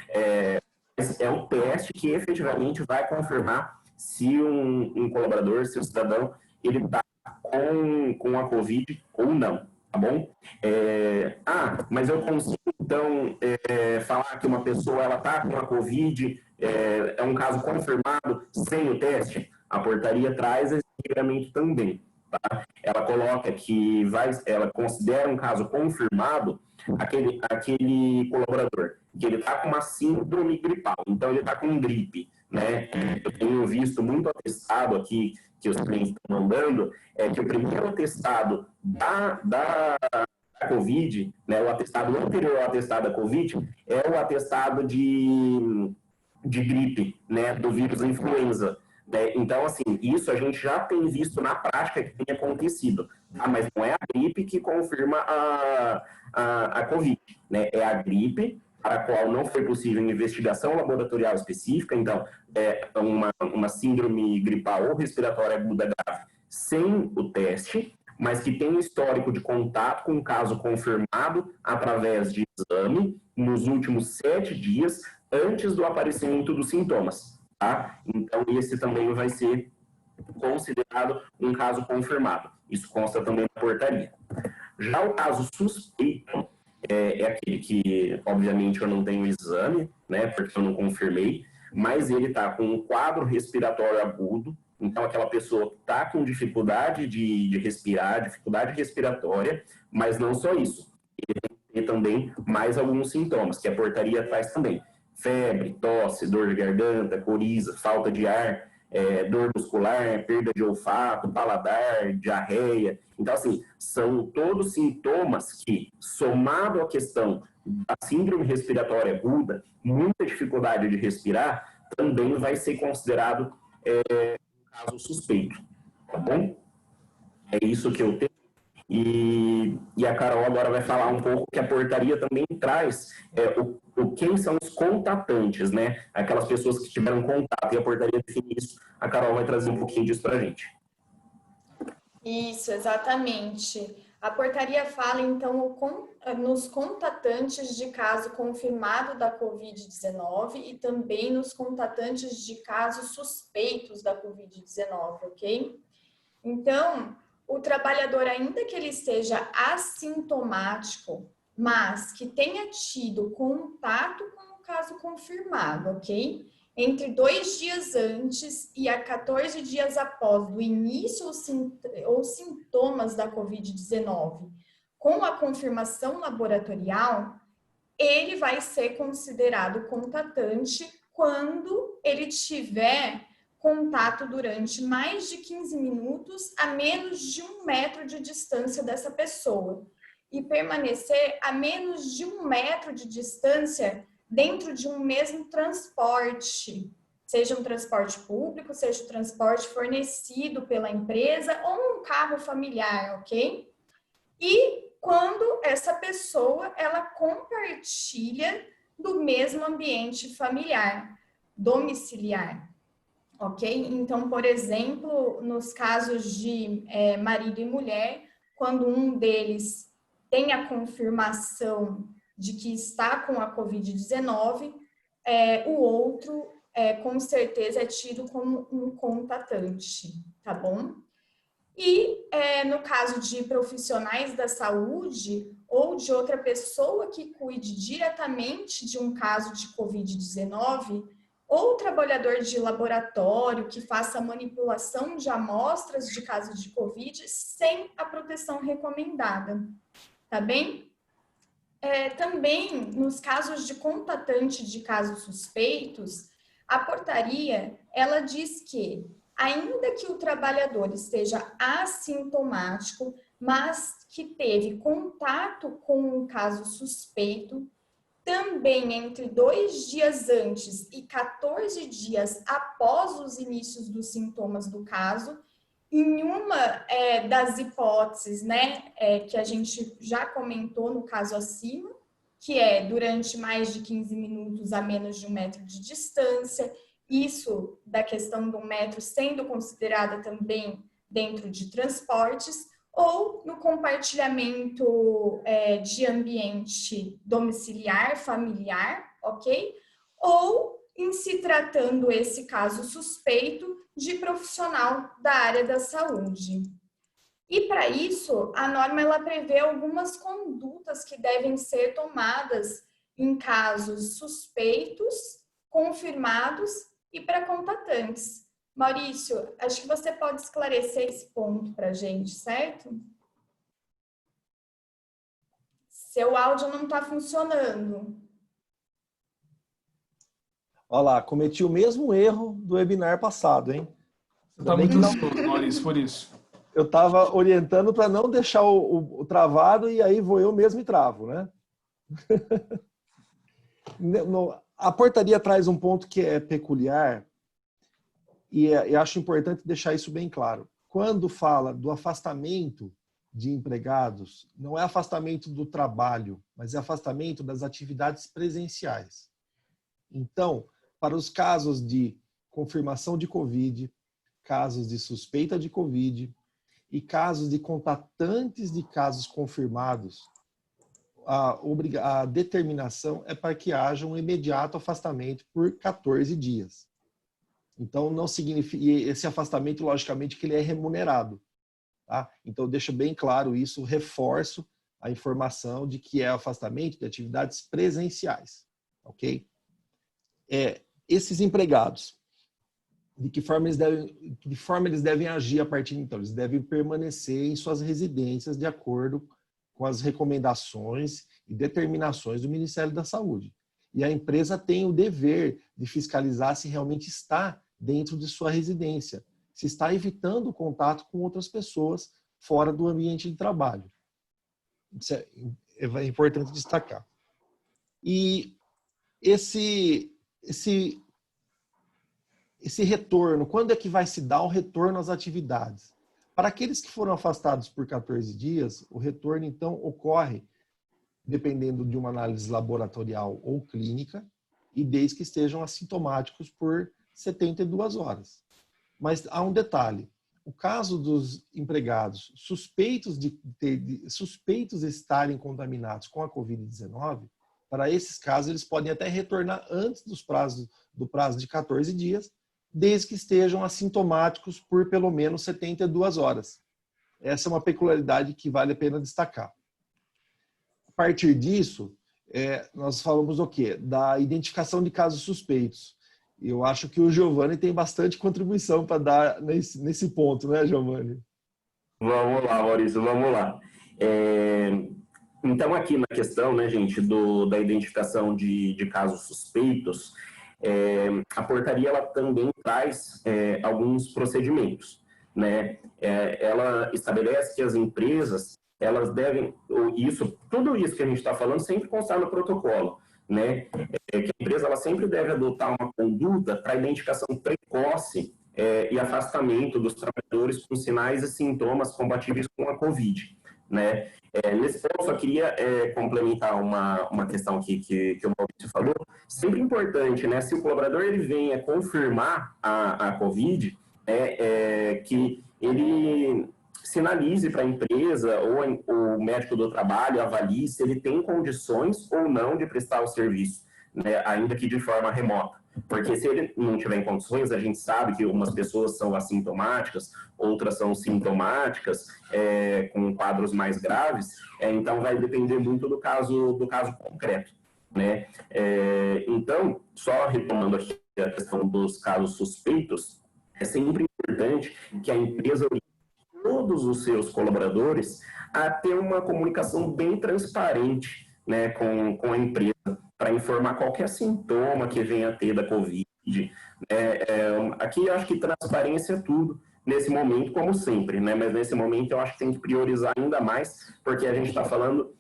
S3: É o teste que efetivamente vai confirmar se um colaborador, se o cidadão, ele está com a Covid ou não, tá bom? Mas eu consigo, então, falar que uma pessoa ela está com a Covid, é um caso confirmado sem o teste? A portaria traz esse regramento também, tá? Ela coloca que ela considera um caso confirmado aquele colaborador que ele está com uma síndrome gripal, então ele está com gripe, né? Eu tenho visto muito atestado aqui que os clientes estão mandando, que o primeiro atestado da Covid, né, o atestado anterior ao atestado da Covid, é o atestado de gripe, né, do vírus da influenza. Então, assim, isso a gente já tem visto na prática que tem acontecido, tá? Mas não é a gripe que confirma a Covid, né? É a gripe para a qual não foi possível investigação laboratorial específica, então, uma síndrome gripal ou respiratória aguda grave sem o teste, mas que tem um histórico de contato com um caso confirmado através de exame nos últimos 7 dias antes do aparecimento dos sintomas, tá? Então, esse também vai ser considerado um caso confirmado. Isso consta também na portaria. Já o caso suspeito é aquele que, obviamente, eu não tenho exame, né, porque eu não confirmei, mas ele está com um quadro respiratório agudo, Então, aquela pessoa está com dificuldade de respirar, dificuldade respiratória, mas não só isso. Ele tem que ter também mais alguns sintomas, que a portaria traz também. Febre, tosse, dor de garganta, coriza, falta de ar, dor muscular, perda de olfato, paladar, diarreia. Então, assim, são todos sintomas que, somado à questão da síndrome respiratória aguda, muita dificuldade de respirar, também vai ser considerado caso suspeito, tá bom? É isso que eu tenho. E a Carol agora vai falar um pouco que a portaria também traz quem são os contatantes, né? Aquelas pessoas que tiveram contato, e a portaria define isso. A Carol vai trazer um pouquinho disso para a gente.
S5: Isso, exatamente. A portaria fala, então, nos contatantes de caso confirmado da Covid-19 e também nos contatantes de casos suspeitos da Covid-19, ok? Então, o trabalhador, ainda que ele esteja assintomático, mas que tenha tido contato com o caso confirmado, ok? Entre 2 dias antes e a 14 dias após o início ou sintomas da Covid-19, com a confirmação laboratorial, ele vai ser considerado contatante quando ele tiver contato durante mais de 15 minutos a menos de 1 metro de distância dessa pessoa e permanecer a menos de 1 metro de distância dentro de um mesmo transporte, seja um transporte público, seja um transporte fornecido pela empresa ou um carro familiar, ok? E quando essa pessoa, ela compartilha do mesmo ambiente familiar, domiciliar, ok? Então, por exemplo, nos casos de marido e mulher, quando um deles tem a confirmação de que está com a Covid-19, o outro, com certeza, é tido como um contatante, tá bom? E no caso de profissionais da saúde ou de outra pessoa que cuide diretamente de um caso de Covid-19, ou trabalhador de laboratório que faça manipulação de amostras de casos de Covid sem a proteção recomendada, tá bem? Também, nos casos de contatante de casos suspeitos, a portaria, ela diz que, ainda que o trabalhador esteja assintomático, mas que teve contato com um caso suspeito, também entre 2 dias antes e 14 dias após os inícios dos sintomas do caso, em uma das hipóteses, né, que a gente já comentou no caso acima, que é durante mais de 15 minutos a menos de 1 metro de distância, isso da questão do 1 metro sendo considerada também dentro de transportes, ou no compartilhamento de ambiente domiciliar, familiar, ok? Ou em se tratando esse caso suspeito de profissional da área da saúde. E para isso, a norma ela prevê algumas condutas que devem ser tomadas em casos suspeitos, confirmados e para contatantes. Maurício, acho que você pode esclarecer esse ponto para a gente, certo? Seu áudio não está funcionando.
S4: Olha lá, cometi o mesmo erro do webinar passado, hein?
S1: Você está muito ansioso, Maurício, por isso.
S4: Eu estava orientando para não deixar o travado e aí vou eu mesmo e travo, né? A portaria traz um ponto que é peculiar e acho importante deixar isso bem claro. Quando fala do afastamento de empregados, não é afastamento do trabalho, mas é afastamento das atividades presenciais. Então, para os casos de confirmação de Covid, casos de suspeita de Covid e casos de contatantes de casos confirmados, a determinação é para que haja um imediato afastamento por 14 dias. Então, não significa, esse afastamento, logicamente, que ele é remunerado. Tá? Então, deixa bem claro isso, reforço a informação de que é afastamento de atividades presenciais. Ok? Esses empregados, de que forma eles devem agir a partir de então. Eles devem permanecer em suas residências de acordo com as recomendações e determinações do Ministério da Saúde. E a empresa tem o dever de fiscalizar se realmente está dentro de sua residência, se está evitando o contato com outras pessoas fora do ambiente de trabalho. Isso é importante destacar. E esse retorno, quando é que vai se dar o retorno às atividades? Para aqueles que foram afastados por 14 dias, o retorno, então, ocorre dependendo de uma análise laboratorial ou clínica e desde que estejam assintomáticos por 72 horas. Mas há um detalhe. O caso dos empregados suspeitos de estarem contaminados com a Covid-19, para esses casos, eles podem até retornar antes do prazo de 14 dias, desde que estejam assintomáticos por pelo menos 72 horas. Essa é uma peculiaridade que vale a pena destacar. A partir disso, nós falamos o quê? Da identificação de casos suspeitos. Eu acho que o Giovanni tem bastante contribuição para dar nesse ponto, né, Giovanni?
S3: Vamos lá, Maurício, vamos lá. Então, aqui na questão, né, gente, da identificação de casos suspeitos, a portaria ela também traz alguns procedimentos, né? Ela estabelece que as empresas elas devem, tudo isso que a gente está falando sempre constar no protocolo, né? Que a empresa ela sempre deve adotar uma conduta para identificação precoce e afastamento dos trabalhadores com sinais e sintomas compatíveis com a Covid, né? Nesse ponto, eu só queria complementar uma questão aqui que o Maurício falou. Sempre importante, né? Se o colaborador ele venha confirmar a Covid, que ele sinalize para a empresa ou o médico do trabalho avalie se ele tem condições ou não de prestar o serviço, né? Ainda que de forma remota. Porque se ele não tiver em condições, a gente sabe que algumas pessoas são assintomáticas, outras são sintomáticas, com quadros mais graves, então vai depender muito do caso concreto, né? Então, só retomando aqui a questão dos casos suspeitos, é sempre importante que a empresa oriente todos os seus colaboradores a ter uma comunicação bem transparente, né, com a empresa, para informar qualquer sintoma que venha a ter da Covid. Aqui eu acho que transparência é tudo nesse momento, como sempre, né? Mas nesse momento eu acho que tem que priorizar ainda mais, porque a gente está falando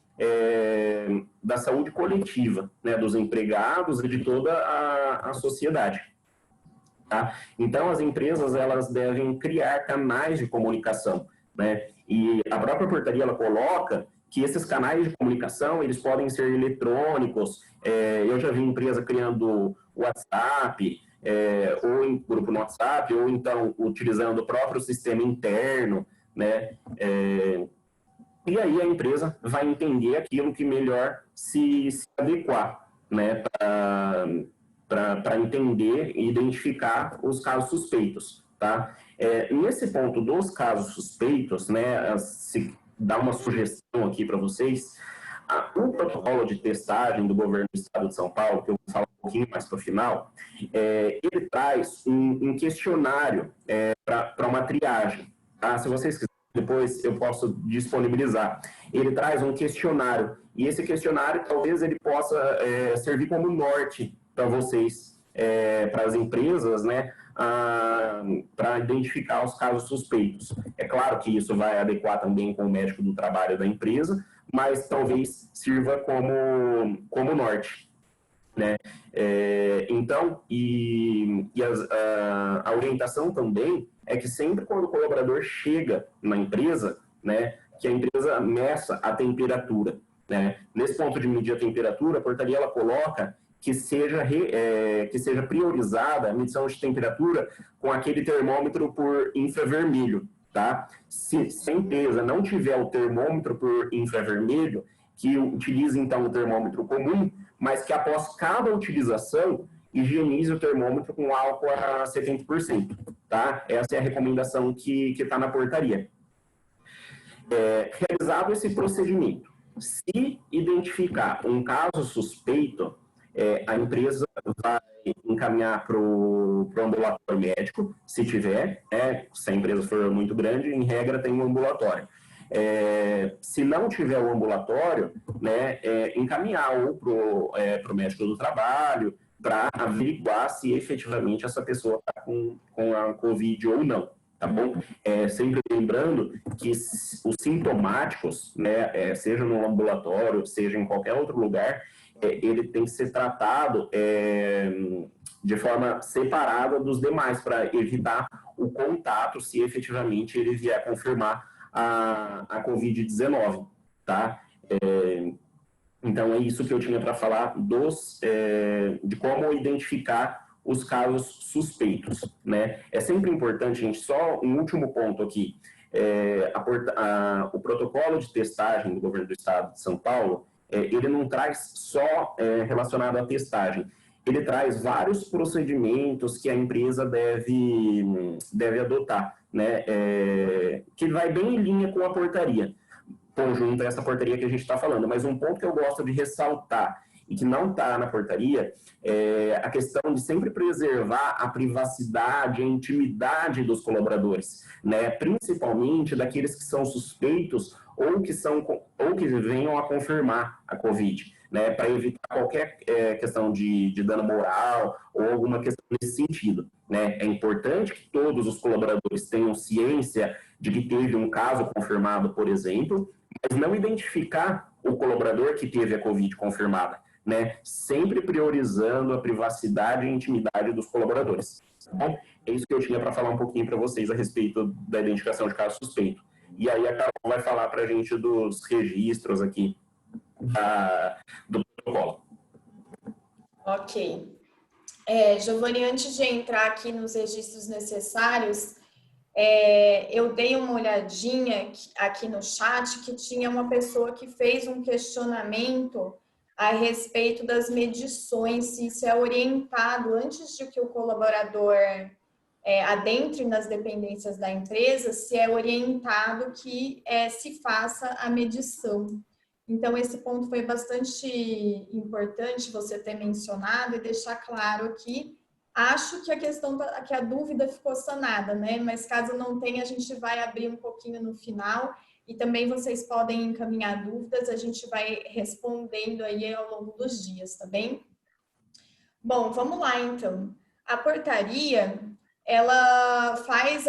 S3: da saúde coletiva, né, dos empregados e de toda a sociedade. Tá? Então, as empresas elas devem criar canais de comunicação, né? E a própria portaria ela coloca que esses canais de comunicação eles podem ser eletrônicos. Eu já vi empresa criando WhatsApp, ou em grupo no WhatsApp, ou então utilizando o próprio sistema interno, né? E aí a empresa vai entender aquilo que melhor se adequar, né? Para entender e identificar os casos suspeitos, tá? Nesse ponto dos casos suspeitos, né, se dá uma sugestão aqui para vocês, o protocolo de testagem do governo do estado de São Paulo, que eu vou falar um pouquinho mais para o final, ele traz um questionário para uma triagem, tá? Se vocês quiserem, depois eu posso disponibilizar. Ele traz um questionário, e esse questionário talvez ele possa servir como norte para vocês, para as empresas, né, para identificar os casos suspeitos. É claro que isso vai adequar também com o médico do trabalho da empresa, mas talvez sirva como norte, né? Então, a orientação também é que sempre quando o colaborador chega na empresa, né, que a empresa meça a temperatura, né? Nesse ponto de medir a temperatura, a portaria ela coloca que seja priorizada a medição de temperatura com aquele termômetro por infravermelho, tá? Se a empresa não tiver o termômetro por infravermelho, que utilize então o termômetro comum, mas que após cada utilização higienize o termômetro com álcool a 70%, tá? Essa é a recomendação que está na portaria. Realizado esse procedimento, se identificar um caso suspeito, a empresa vai encaminhar para o ambulatório médico, se tiver, se a empresa for muito grande, em regra tem um ambulatório. Se não tiver o ambulatório, né, encaminhar ou para o médico do trabalho, para averiguar se efetivamente essa pessoa está com a Covid ou não, tá bom? Sempre lembrando que os sintomáticos, né, seja no ambulatório, seja em qualquer outro lugar, ele tem que ser tratado de forma separada dos demais, para evitar o contato, se efetivamente ele vier confirmar a Covid-19, tá? Então, é isso que eu tinha para falar de como identificar os casos suspeitos, né? É sempre importante, gente, só um último ponto aqui, o protocolo de testagem do governo do estado de São Paulo, ele não traz só relacionado à testagem, ele traz vários procedimentos que a empresa deve adotar, né? Que vai bem em linha com a portaria, conjunto a essa portaria que a gente está falando. Mas um ponto que eu gosto de ressaltar e que não está na portaria é a questão de sempre preservar a privacidade, a intimidade dos colaboradores, né? Principalmente daqueles que são suspeitos ou que venham a confirmar a Covid, né? Para evitar qualquer questão de dano moral ou alguma questão nesse sentido, né? É importante que todos os colaboradores tenham ciência de que teve um caso confirmado, por exemplo, mas não identificar o colaborador que teve a Covid confirmada, né? Sempre priorizando a privacidade e intimidade dos colaboradores. Tá bom? É isso que eu tinha para falar um pouquinho para vocês a respeito da identificação de caso suspeito. E aí a Carol vai falar para a gente dos registros aqui do protocolo.
S5: Ok. Giovanni, antes de entrar aqui nos registros necessários, eu dei uma olhadinha aqui no chat que tinha uma pessoa que fez um questionamento a respeito das medições, se isso é orientado antes de que o colaborador adentre nas dependências da empresa, se é orientado que se faça a medição. Então, esse ponto foi bastante importante você ter mencionado e deixar claro aqui. Acho que que a dúvida ficou sanada, né? Mas caso não tenha, a gente vai abrir um pouquinho no final e também vocês podem encaminhar dúvidas, a gente vai respondendo aí ao longo dos dias, tá bem? Bom, vamos lá então. A portaria, ela faz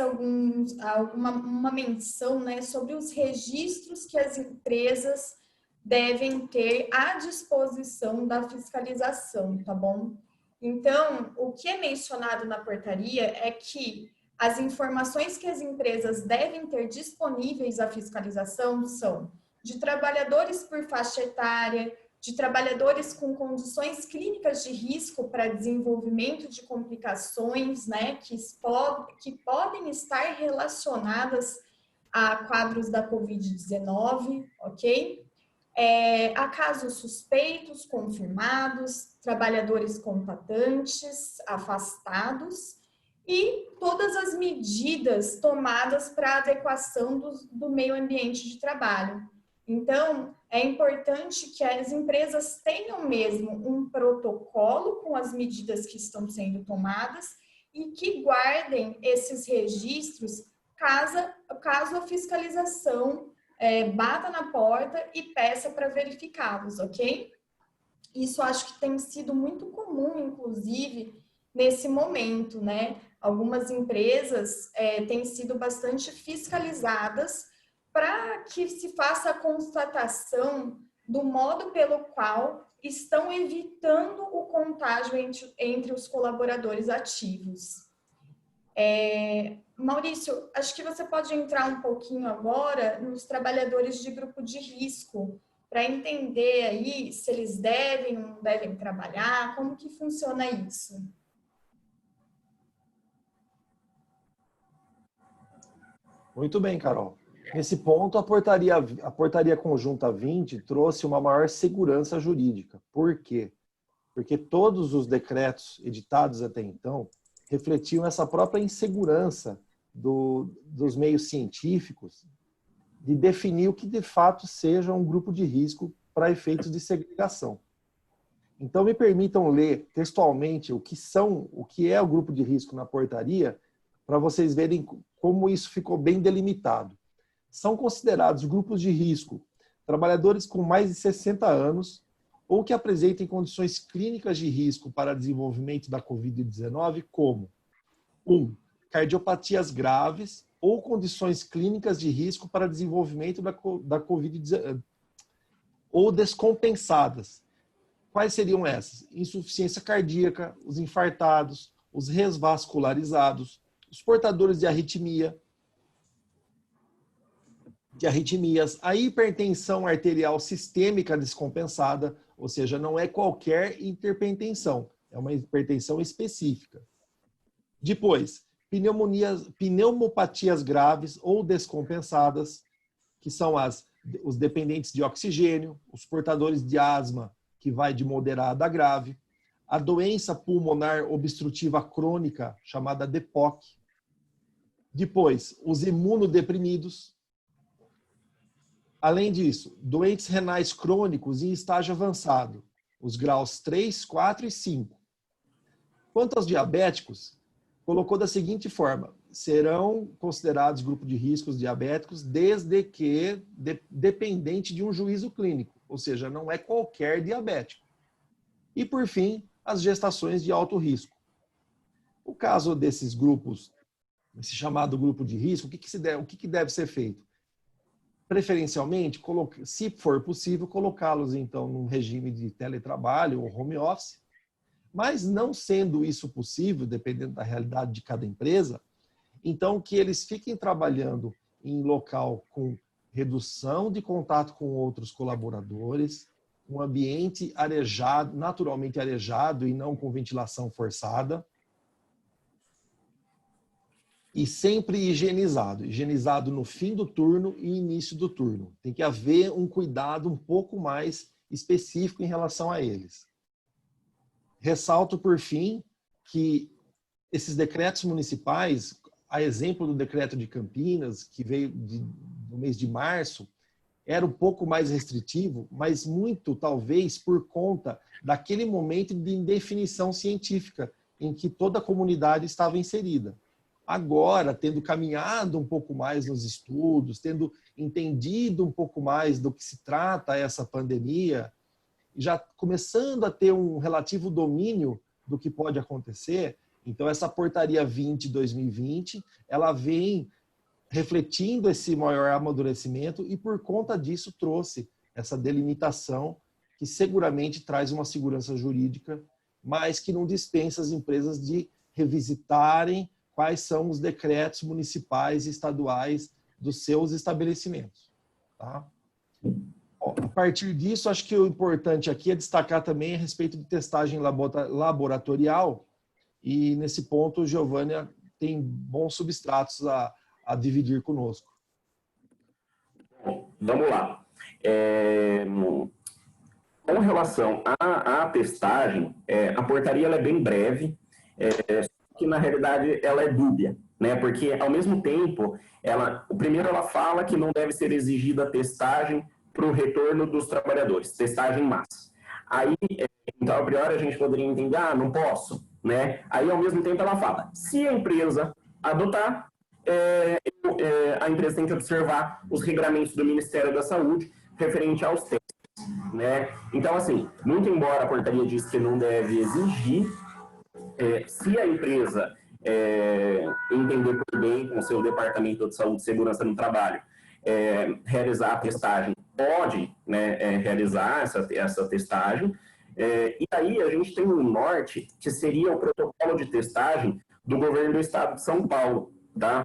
S5: uma menção, né, sobre os registros que as empresas devem ter à disposição da fiscalização, tá bom? Então, o que é mencionado na portaria é que as informações que as empresas devem ter disponíveis à fiscalização são de trabalhadores por faixa etária, de trabalhadores com condições clínicas de risco para desenvolvimento de complicações, né, que podem estar relacionadas a quadros da Covid-19, ok? Há casos suspeitos, confirmados, trabalhadores contatantes, afastados e todas as medidas tomadas para adequação do meio ambiente de trabalho. Então, é importante que as empresas tenham mesmo um protocolo com as medidas que estão sendo tomadas e que guardem esses registros caso a fiscalização bata na porta e peça para verificá-los, ok? Isso acho que tem sido muito comum, inclusive, nesse momento, né? Algumas empresas têm sido bastante fiscalizadas para que se faça a constatação do modo pelo qual estão evitando o contágio entre os colaboradores ativos. Maurício, acho que você pode entrar um pouquinho agora nos trabalhadores de grupo de risco, para entender aí se eles devem ou não devem trabalhar, como que funciona isso?
S4: Muito bem, Carol. Nesse ponto, a portaria conjunta 20 trouxe uma maior segurança jurídica. Por quê? Porque todos os decretos editados até então refletiam essa própria insegurança dos meios científicos de definir o que de fato seja um grupo de risco para efeitos de segregação. Então, me permitam ler textualmente o que é o grupo de risco na portaria, para vocês verem como isso ficou bem delimitado. São considerados grupos de risco trabalhadores com mais de 60 anos ou que apresentem condições clínicas de risco para desenvolvimento da COVID-19, como 1. Cardiopatias graves ou condições clínicas de risco para desenvolvimento da COVID-19 ou descompensadas. Quais seriam essas? Insuficiência cardíaca, os infartados, os resvascularizados, os portadores de arritmias, a hipertensão arterial sistêmica descompensada, ou seja, não é qualquer hipertensão, é uma hipertensão específica. Depois, pneumopatias graves ou descompensadas, que são os dependentes de oxigênio, os portadores de asma, que vai de moderada a grave, a doença pulmonar obstrutiva crônica, chamada DPOC. Depois, os imunodeprimidos. Além disso, doentes renais crônicos em estágio avançado, os graus 3, 4 e 5. Quanto aos diabéticos, colocou da seguinte forma: serão considerados grupo de riscos diabéticos desde que dependente de um juízo clínico, ou seja, não é qualquer diabético. E, por fim, as gestações de alto risco. O caso desses grupos, esse chamado grupo de risco, o que deve ser feito? Preferencialmente, se for possível, colocá-los, então, num regime de teletrabalho ou home office, mas não sendo isso possível, dependendo da realidade de cada empresa, então que eles fiquem trabalhando em local com redução de contato com outros colaboradores, um ambiente arejado, naturalmente arejado e não com ventilação forçada, e sempre higienizado no fim do turno e início do turno. Tem que haver um cuidado um pouco mais específico em relação a eles. Ressalto, por fim, que esses decretos municipais, a exemplo do decreto de Campinas, que veio no mês de março, era um pouco mais restritivo, mas muito, talvez, por conta daquele momento de indefinição científica em que toda a comunidade estava inserida. Agora, tendo caminhado um pouco mais nos estudos, tendo entendido um pouco mais do que se trata essa pandemia, já começando a ter um relativo domínio do que pode acontecer, então essa portaria 20/2020, ela vem refletindo esse maior amadurecimento e por conta disso trouxe essa delimitação que seguramente traz uma segurança jurídica, mas que não dispensa as empresas de revisitarem quais são os decretos municipais e estaduais dos seus estabelecimentos. Tá? A partir disso, acho que o importante aqui é destacar também a respeito de testagem laboratorial, e nesse ponto, Giovânia tem bons substratos a dividir conosco.
S3: Vamos lá. Com relação à testagem, a portaria ela é bem breve, que na realidade ela é dúbia, né? Porque ao mesmo tempo, primeiro ela fala que não deve ser exigida testagem para o retorno dos trabalhadores, testagem em massa. Aí, então, a priori a gente poderia entender, não posso, né? Aí ao mesmo tempo ela fala, se a empresa adotar, a empresa tem que observar os regramentos do Ministério da Saúde referente aos testes, né? Então, assim, muito embora a portaria diz que não deve exigir, se a empresa entender por bem com o seu Departamento de Saúde e Segurança no Trabalho, realizar a testagem, pode, né, realizar essa testagem, e aí a gente tem um norte, que seria o protocolo de testagem do governo do estado de São Paulo. Tá?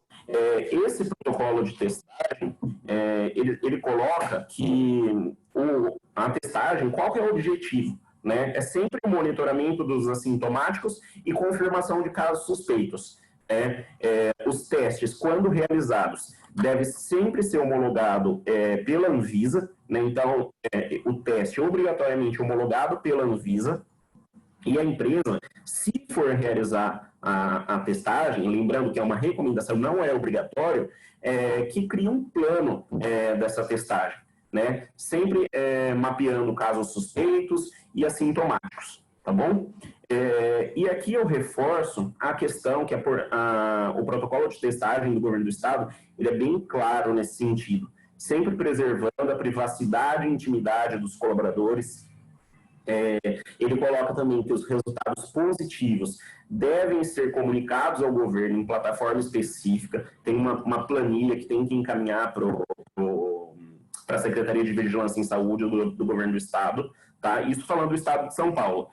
S3: Esse protocolo de testagem, ele coloca que a testagem, qual que é o objetivo? Né? É sempre o monitoramento dos assintomáticos e confirmação de casos suspeitos. Os testes, quando realizados, devem sempre ser homologados pela Anvisa, né? Então, o teste é obrigatoriamente homologado pela Anvisa, e a empresa, se for realizar a testagem, lembrando que é uma recomendação, não é obrigatório, que crie um plano dessa testagem. né? Sempre mapeando casos suspeitos e assintomáticos, tá bom? E aqui eu reforço a questão que o protocolo de testagem do governo do estado, ele é bem claro nesse sentido, sempre preservando a privacidade e intimidade dos colaboradores. Ele coloca também que os resultados positivos devem ser comunicados ao governo em plataforma específica, tem uma planilha que tem que encaminhar para a Secretaria de Vigilância em Saúde do governo do estado, tá? Isso falando do estado de São Paulo.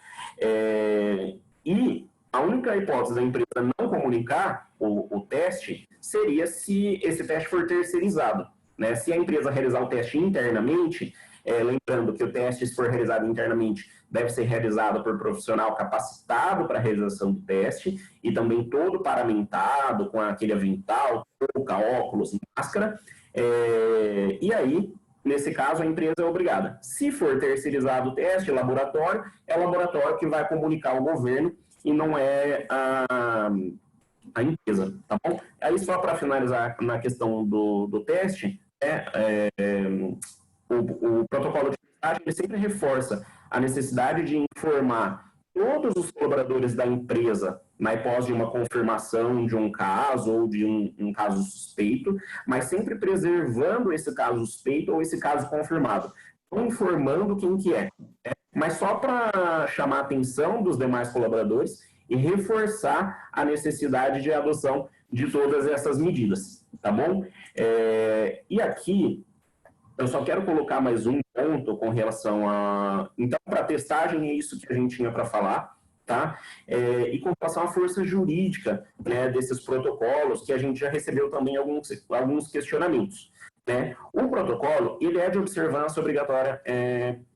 S3: E a única hipótese da empresa não comunicar o teste seria se esse teste for terceirizado, né? Se a empresa realizar o teste internamente, lembrando que o teste, se for realizado internamente, deve ser realizado por profissional capacitado para a realização do teste e também todo paramentado com aquele avental, touca, óculos, máscara. E aí, nesse caso, a empresa é obrigada. Se for terceirizado o teste, laboratório, é o laboratório que vai comunicar ao governo e não é a empresa, tá bom? Aí, só para finalizar na questão do teste, o protocolo de testagem ele sempre reforça a necessidade de informar todos os colaboradores da empresa na hipótese de uma confirmação de um caso ou de um caso suspeito, mas sempre preservando esse caso suspeito ou esse caso confirmado, não informando quem que é, né? Mas só para chamar a atenção dos demais colaboradores e reforçar a necessidade de adoção de todas essas medidas, tá bom? E aqui eu só quero colocar mais um ponto com relação a... Então, para testagem é isso que a gente tinha para falar, tá? E com relação à força jurídica, né, desses protocolos, que a gente já recebeu também alguns questionamentos, né? O protocolo, ele é de observância obrigatória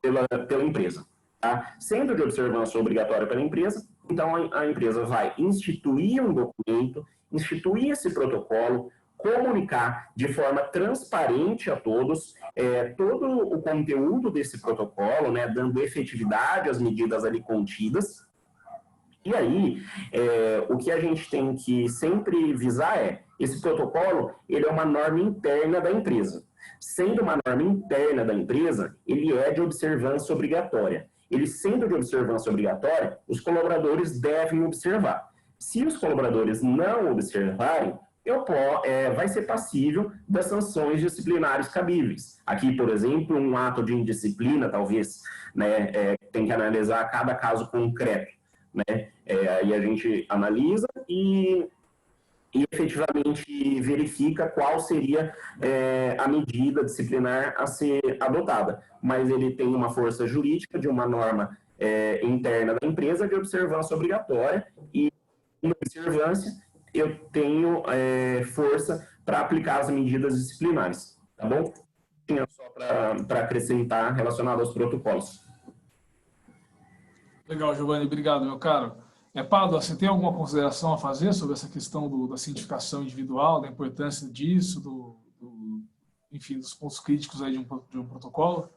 S3: pela empresa, tá? Sendo de observância obrigatória pela empresa, então a empresa vai instituir um documento, instituir esse protocolo, comunicar de forma transparente a todos todo o conteúdo desse protocolo, né, dando efetividade às medidas ali contidas. E aí, o que a gente tem que sempre visar esse protocolo, ele é uma norma interna da empresa. Sendo uma norma interna da empresa, ele é de observância obrigatória. Ele sendo de observância obrigatória, os colaboradores devem observar. Se os colaboradores não observarem, vai ser passível das sanções disciplinares cabíveis. Aqui, por exemplo, um ato de indisciplina, talvez, né, tem que analisar cada caso concreto, né? Aí a gente analisa e efetivamente verifica qual seria a medida disciplinar a ser adotada. Mas ele tem uma força jurídica de uma norma interna da empresa de observância obrigatória e, em observância, eu tenho força para aplicar as medidas disciplinares, tá bom? Tinha só para acrescentar relacionado aos protocolos.
S1: Legal, Giovanni, obrigado, meu caro. Pádua, você tem alguma consideração a fazer sobre essa questão da cientificação individual, da importância disso, enfim, dos pontos críticos aí de um protocolo?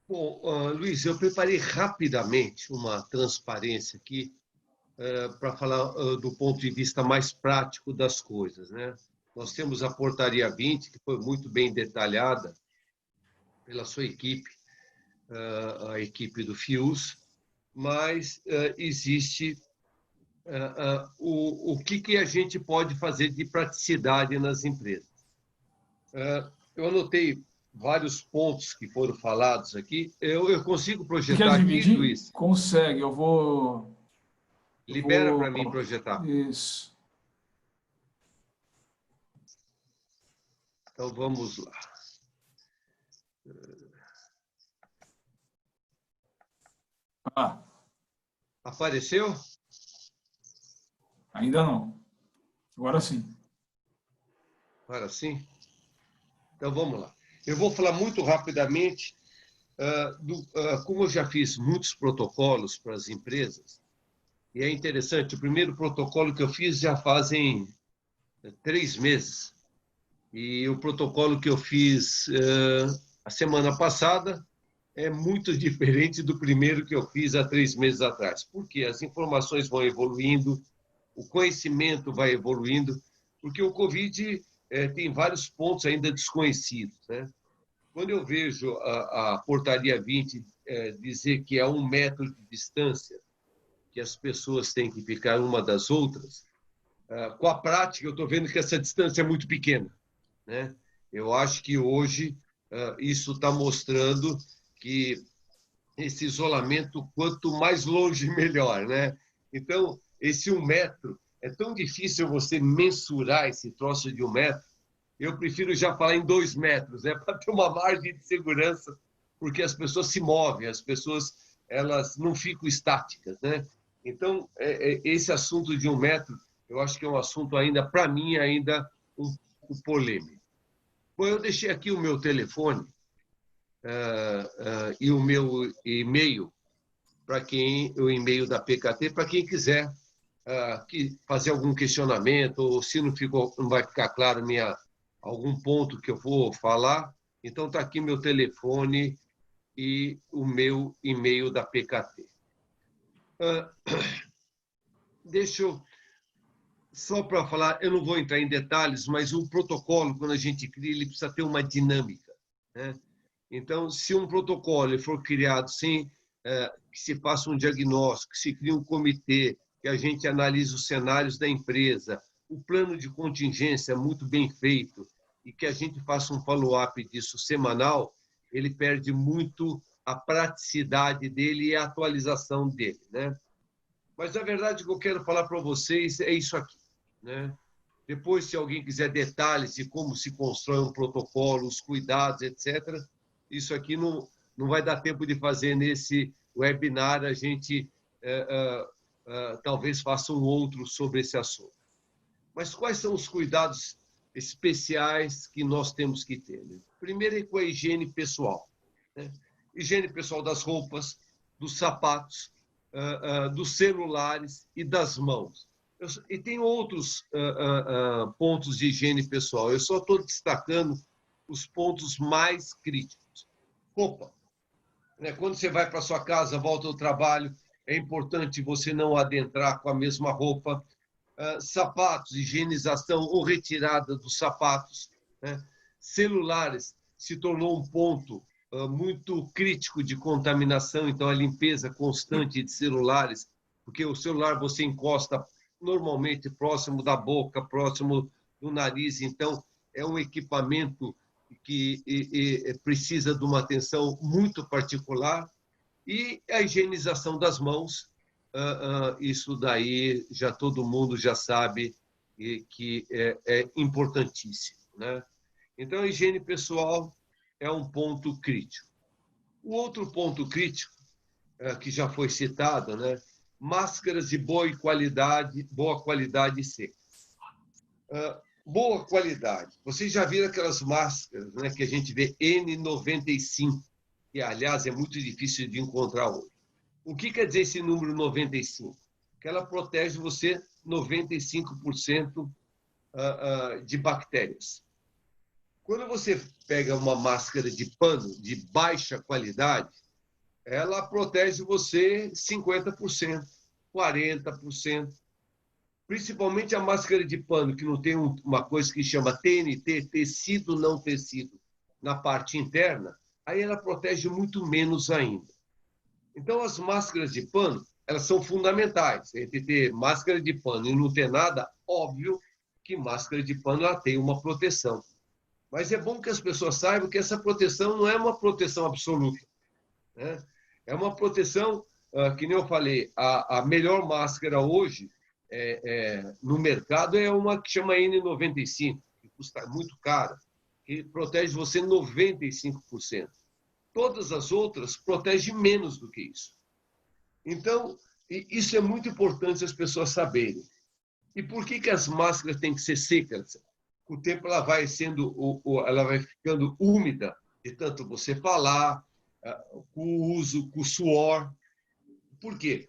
S2: Bom, Luiz, eu preparei rapidamente uma transparência aqui para falar do ponto de vista mais prático das coisas, né? Nós temos a Portaria 20, que foi muito bem detalhada pela sua equipe, a equipe do FIUS, mas existe o que a gente pode fazer de praticidade nas empresas. Eu anotei vários pontos que foram falados aqui. Eu consigo projetar aqui, Luiz?
S1: Consegue, eu vou...
S2: Libera para mim projetar.
S1: Isso.
S2: Então, vamos lá. Apareceu?
S1: Ainda não. Agora sim.
S2: Agora sim? Então, vamos lá. Eu vou falar muito rapidamente como eu já fiz muitos protocolos para as empresas. E é interessante, o primeiro protocolo que eu fiz já fazem 3 meses. E o protocolo que eu fiz a semana passada é muito diferente do primeiro que eu fiz há 3 meses atrás. Porque as informações vão evoluindo, o conhecimento vai evoluindo, porque o Covid tem vários pontos ainda desconhecidos, né? quando eu vejo a portaria 20 dizer que é 1 metro de distância que as pessoas têm que ficar uma das outras, com a prática eu estou vendo que essa distância é muito pequena, né? Eu acho que hoje isso está mostrando que esse isolamento, quanto mais longe, melhor, né? Então, esse 1 metro, é tão difícil você mensurar esse troço de 1 metro, eu prefiro já falar em 2 metros, né? Para ter uma margem de segurança, porque as pessoas se movem, as pessoas elas não ficam estáticas, né? Então, esse assunto de 1 metro, eu acho que é um assunto ainda, para mim, ainda um pouco polêmico. Bom, eu deixei aqui o meu telefone e o meu e-mail, o e-mail da PKT, para quem quiser fazer algum questionamento, ou se não vai ficar claro algum ponto que eu vou falar, então está aqui meu telefone e o meu e-mail da PKT. Deixa eu, só para falar, eu não vou entrar em detalhes, mas o protocolo, quando a gente cria, ele precisa ter uma dinâmica, né? Então, se um protocolo for criado sem que se faça um diagnóstico, que se cria um comitê, que a gente analise os cenários da empresa, o plano de contingência muito bem feito e que a gente faça um follow-up disso semanal, ele perde muito a praticidade dele e a atualização dele, né? Mas, na verdade, o que eu quero falar para vocês é isso aqui, né? Depois, se alguém quiser detalhes de como se constrói um protocolo, os cuidados, etc., isso aqui não vai dar tempo de fazer nesse webinar, a gente talvez faça um outro sobre esse assunto. Mas quais são os cuidados especiais que nós temos que ter, né? Primeiro é com a higiene pessoal, né? Higiene pessoal das roupas, dos sapatos, dos celulares e das mãos. E tem outros pontos de higiene pessoal. Eu só estou destacando os pontos mais críticos. Roupa, né? Quando você vai para sua casa, volta ao trabalho, é importante você não adentrar com a mesma roupa. Sapatos, higienização ou retirada dos sapatos, né? Celulares se tornou um ponto muito crítico de contaminação, então a limpeza constante de celulares, porque o celular você encosta normalmente próximo da boca, próximo do nariz, então é um equipamento que precisa de uma atenção muito particular. E a higienização das mãos, isso daí já todo mundo já sabe que é importantíssimo, né? Então, a higiene pessoal é um ponto crítico. O outro ponto crítico, que já foi citado, né? Máscaras de boa qualidade e secas. Boa qualidade. Vocês já viram aquelas máscaras, né, que a gente vê N95, que, aliás, é muito difícil de encontrar hoje. O que quer dizer esse número 95? Que ela protege você 95% de bactérias. Quando você pega uma máscara de pano de baixa qualidade, ela protege você 50%, 40%. Principalmente a máscara de pano, que não tem uma coisa que chama TNT, tecido não tecido, na parte interna, aí ela protege muito menos ainda. Então, as máscaras de pano, elas são fundamentais. Entre ter máscara de pano e não ter nada, óbvio que máscara de pano ela tem uma proteção. Mas é bom que as pessoas saibam que essa proteção não é uma proteção absoluta, né? É uma proteção, que nem eu falei, a melhor máscara hoje no mercado é uma que chama N95, que custa muito caro, que protege você 95%. Todas as outras protegem menos do que isso. Então, isso é muito importante as pessoas saberem. E por que as máscaras têm que ser secas? Com o tempo ela vai ficando úmida, de tanto você falar, com o uso, com o suor. Por quê?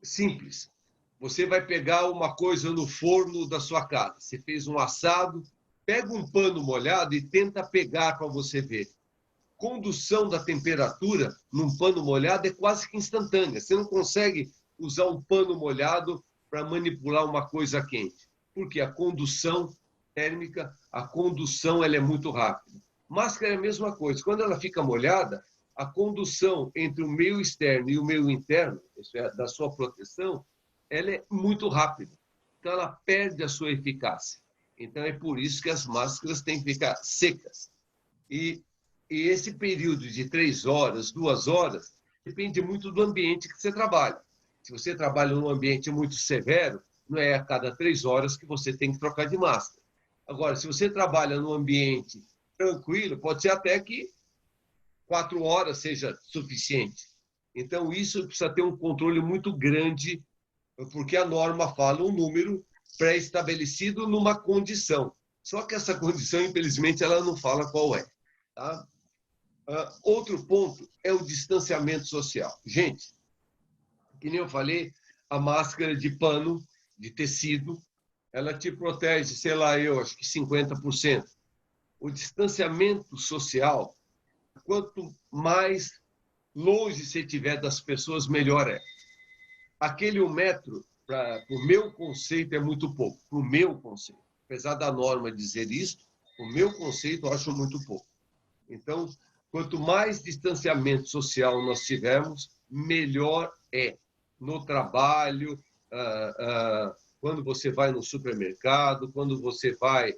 S2: Simples. Você vai pegar uma coisa no forno da sua casa. Você fez um assado, pega um pano molhado e tenta pegar para você ver. Condução da temperatura num pano molhado é quase que instantânea. Você não consegue usar um pano molhado para manipular uma coisa quente. Porque a condução térmica, ela é muito rápida. Máscara é a mesma coisa. Quando ela fica molhada, a condução entre o meio externo e o meio interno, isso é, da sua proteção, ela é muito rápida. Então, ela perde a sua eficácia. Então, é por isso que as máscaras têm que ficar secas. E esse período de 3 horas, 2 horas, depende muito do ambiente que você trabalha. Se você trabalha num ambiente muito severo, não é a cada 3 horas que você tem que trocar de máscara. Agora, se você trabalha num ambiente tranquilo, pode ser até que 4 horas seja suficiente. Então, isso precisa ter um controle muito grande, porque a norma fala um número pré-estabelecido numa condição. Só que essa condição, infelizmente, ela não fala qual é. Tá? Outro ponto é o distanciamento social. Gente, que nem eu falei, a máscara de pano, de tecido, ela te protege, sei lá, eu acho que 50%. O distanciamento social, quanto mais longe você estiver das pessoas, melhor é. Aquele 1 metro, para o meu conceito, é muito pouco. Para o meu conceito. Apesar da norma dizer isso, o meu conceito eu acho muito pouco. Então, quanto mais distanciamento social nós tivermos, melhor é. No trabalho, quando você vai no supermercado, quando você vai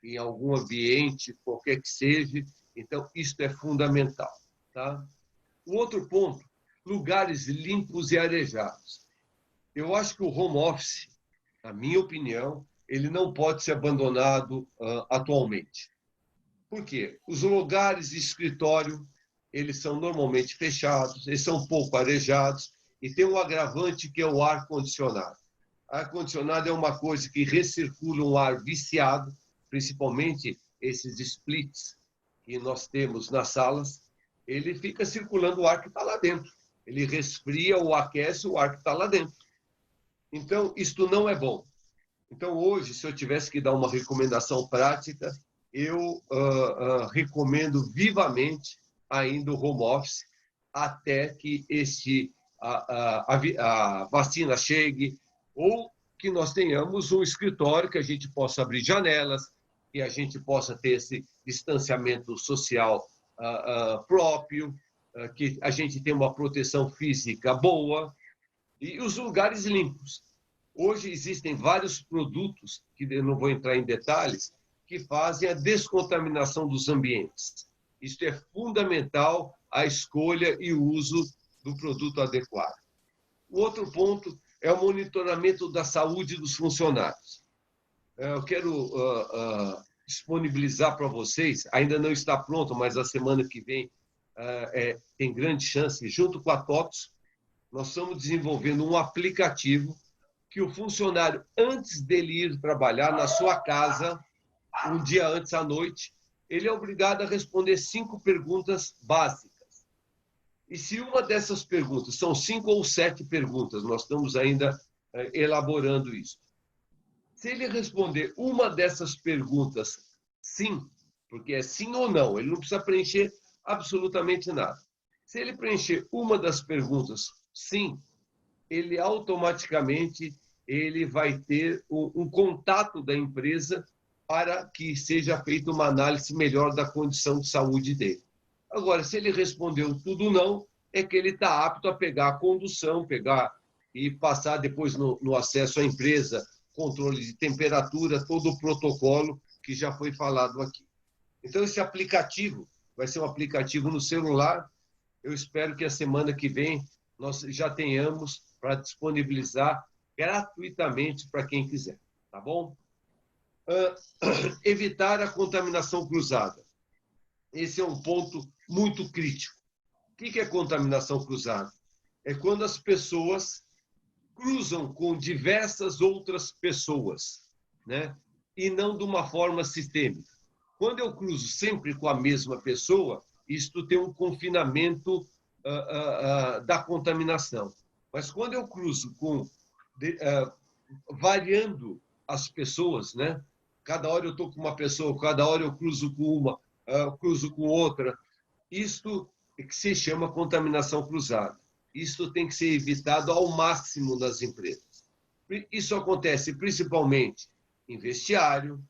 S2: em algum ambiente, qualquer que seja. Então, isso é fundamental. Tá? O outro ponto, lugares limpos e arejados. Eu acho que o home office, na minha opinião, ele não pode ser abandonado atualmente. Por quê? Os lugares de escritório, eles são normalmente fechados, eles são pouco arejados, e tem um agravante que é o ar-condicionado. Ar-condicionado é uma coisa que recircula um ar viciado, principalmente esses splits que nós temos nas salas, ele fica circulando o ar que está lá dentro. Ele resfria ou aquece o ar que está lá dentro. Então, isto não é bom. Então, hoje, se eu tivesse que dar uma recomendação prática, eu recomendo vivamente ainda o home office até que a vacina chegue ou que nós tenhamos um escritório que a gente possa abrir janelas, que a gente possa ter esse distanciamento social próprio, que a gente tenha uma proteção física boa e os lugares limpos. Hoje existem vários produtos, que eu não vou entrar em detalhes, que fazem a descontaminação dos ambientes. Isso é fundamental, a escolha e o uso do produto adequado. O outro ponto é o monitoramento da saúde dos funcionários. Eu quero disponibilizar para vocês, ainda não está pronto, mas a semana que vem tem grande chance, junto com a TOTS, nós estamos desenvolvendo um aplicativo que o funcionário, antes dele ir trabalhar na sua casa, um dia antes à noite, ele é obrigado a responder 5 perguntas básicas. E se uma dessas perguntas, são 5 ou 7 perguntas, nós estamos ainda elaborando isso. Se ele responder uma dessas perguntas sim, porque é sim ou não, ele não precisa preencher absolutamente nada. Se ele preencher uma das perguntas sim, ele automaticamente vai ter um contato da empresa para que seja feita uma análise melhor da condição de saúde dele. Agora, se ele respondeu tudo não, é que ele está apto a pegar a condução, e passar depois no acesso à empresa, controle de temperatura, todo o protocolo que já foi falado aqui. Então, esse aplicativo vai ser um aplicativo no celular. Eu espero que a semana que vem nós já tenhamos para disponibilizar gratuitamente para quem quiser, tá bom? Evitar a contaminação cruzada. Esse é um ponto muito crítico. O que é contaminação cruzada? É quando as pessoas cruzam com diversas outras pessoas, né? E não de uma forma sistêmica. Quando eu cruzo sempre com a mesma pessoa, isto tem um confinamento da contaminação. Mas quando eu cruzo variando as pessoas, né? Cada hora eu estou com uma pessoa, cada hora eu cruzo com uma, cruzo com outra. Isto é que se chama contaminação cruzada. Isso tem que ser evitado ao máximo nas empresas. Isso acontece principalmente em vestiário,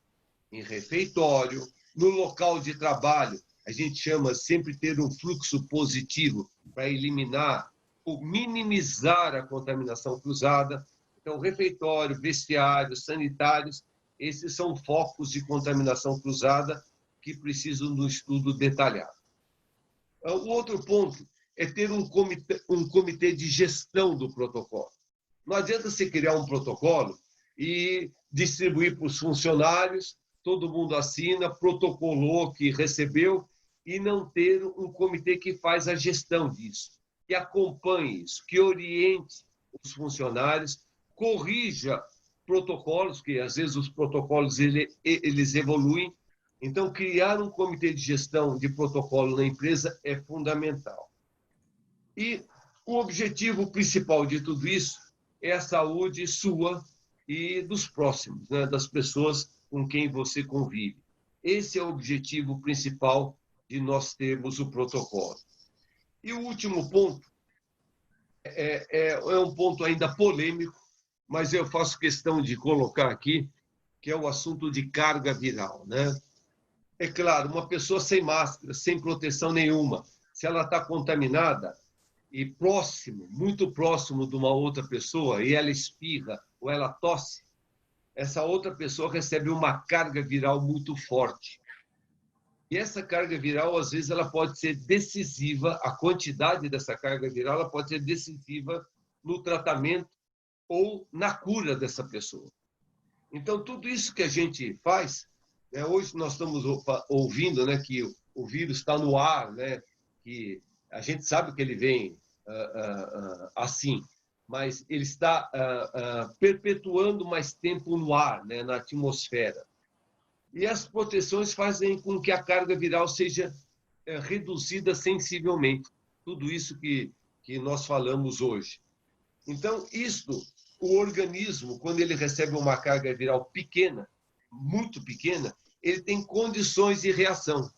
S2: em refeitório, No local de trabalho, a gente chama sempre ter um fluxo positivo para eliminar ou minimizar a contaminação cruzada. Então, refeitório, vestiário, sanitários, esses são focos de contaminação cruzada que precisam de um estudo detalhado. O outro ponto é ter um comitê de gestão do protocolo. Não adianta você criar um protocolo e distribuir para os funcionários, todo mundo assina, protocolou que recebeu, e não ter um comitê que faz a gestão disso, que acompanhe isso, que oriente os funcionários, corrija protocolos, que às vezes os protocolos eles evoluem. Então, criar um comitê de gestão de protocolo na empresa é fundamental. E o objetivo principal de tudo isso é a saúde sua e dos próximos, né, das pessoas com quem você convive. Esse é o objetivo principal de nós termos o protocolo. E o último ponto é um ponto ainda polêmico, mas eu faço questão de colocar aqui, que é o assunto de carga viral, né? É claro, uma pessoa sem máscara, sem proteção nenhuma, se ela está contaminada e próximo, muito próximo de uma outra pessoa, e ela espirra ou ela tosse, essa outra pessoa recebe uma carga viral muito forte. E essa carga viral, às vezes, ela pode ser decisiva, a quantidade dessa carga viral ela pode ser decisiva no tratamento ou na cura dessa pessoa. Então, tudo isso que a gente faz, né, hoje nós estamos ouvindo, né, que o vírus está no ar, né, que a gente sabe que ele vem assim, mas ele está perpetuando mais tempo no ar, né, na atmosfera. E as proteções fazem com que a carga viral seja reduzida sensivelmente. Tudo isso que nós falamos hoje. Então, o organismo, quando ele recebe uma carga viral pequena, muito pequena, ele tem condições de reação.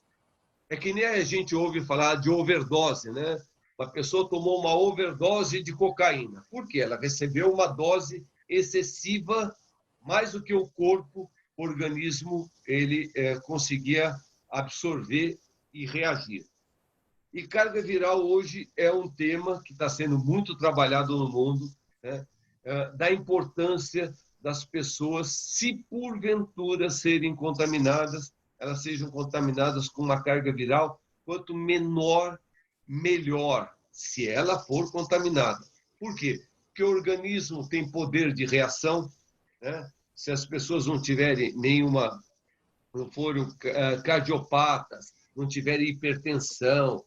S2: É que nem a gente ouve falar de overdose, né? Uma pessoa tomou uma overdose de cocaína. Por quê? Ela recebeu uma dose excessiva, mais do que o corpo, o organismo, ele conseguia absorver e reagir. E carga viral hoje é um tema que está sendo muito trabalhado no mundo, né? Da importância das pessoas, se porventura serem contaminadas, elas sejam contaminadas com uma carga viral, quanto menor, melhor, se ela for contaminada. Por quê? Porque o organismo tem poder de reação, né? Se as pessoas não tiverem não forem cardiopatas, não tiverem hipertensão,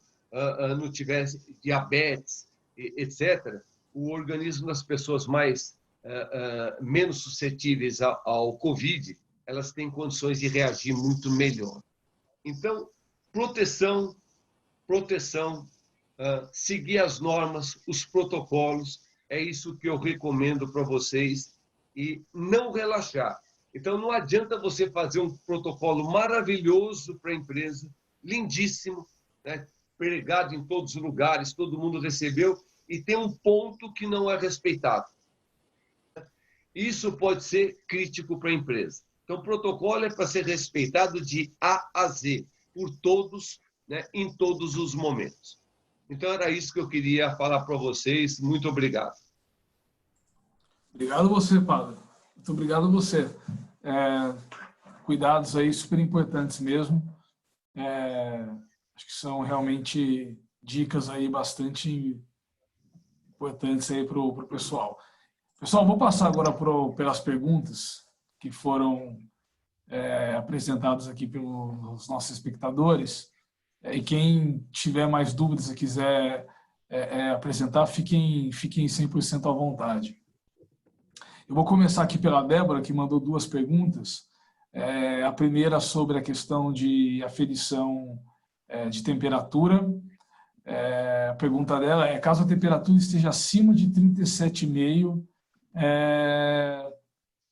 S2: não tiverem diabetes, etc., o organismo das pessoas menos suscetíveis ao Covid, elas têm condições de reagir muito melhor. Então, proteção, seguir as normas, os protocolos, é isso que eu recomendo para vocês, e não relaxar. Então, não adianta você fazer um protocolo maravilhoso para a empresa, lindíssimo, né? Pregado em todos os lugares, todo mundo recebeu, e tem um ponto que não é respeitado. Isso pode ser crítico para a empresa. Então, o protocolo é para ser respeitado de A a Z, por todos, né, em todos os momentos. Então, era isso que eu queria falar para vocês. Muito obrigado.
S1: Obrigado você, Padre. Muito obrigado a você. Cuidados aí super importantes mesmo. Acho que são realmente dicas aí bastante importantes aí para o pessoal. Pessoal, vou passar agora pelas perguntas que foram apresentadas aqui pelos nossos espectadores. E quem tiver mais dúvidas e quiser apresentar, fiquem 100% à vontade. Eu vou começar aqui pela Débora, que mandou 2 perguntas. A primeira sobre a questão de aferição de temperatura. A pergunta dela é: caso a temperatura esteja acima de 37,5,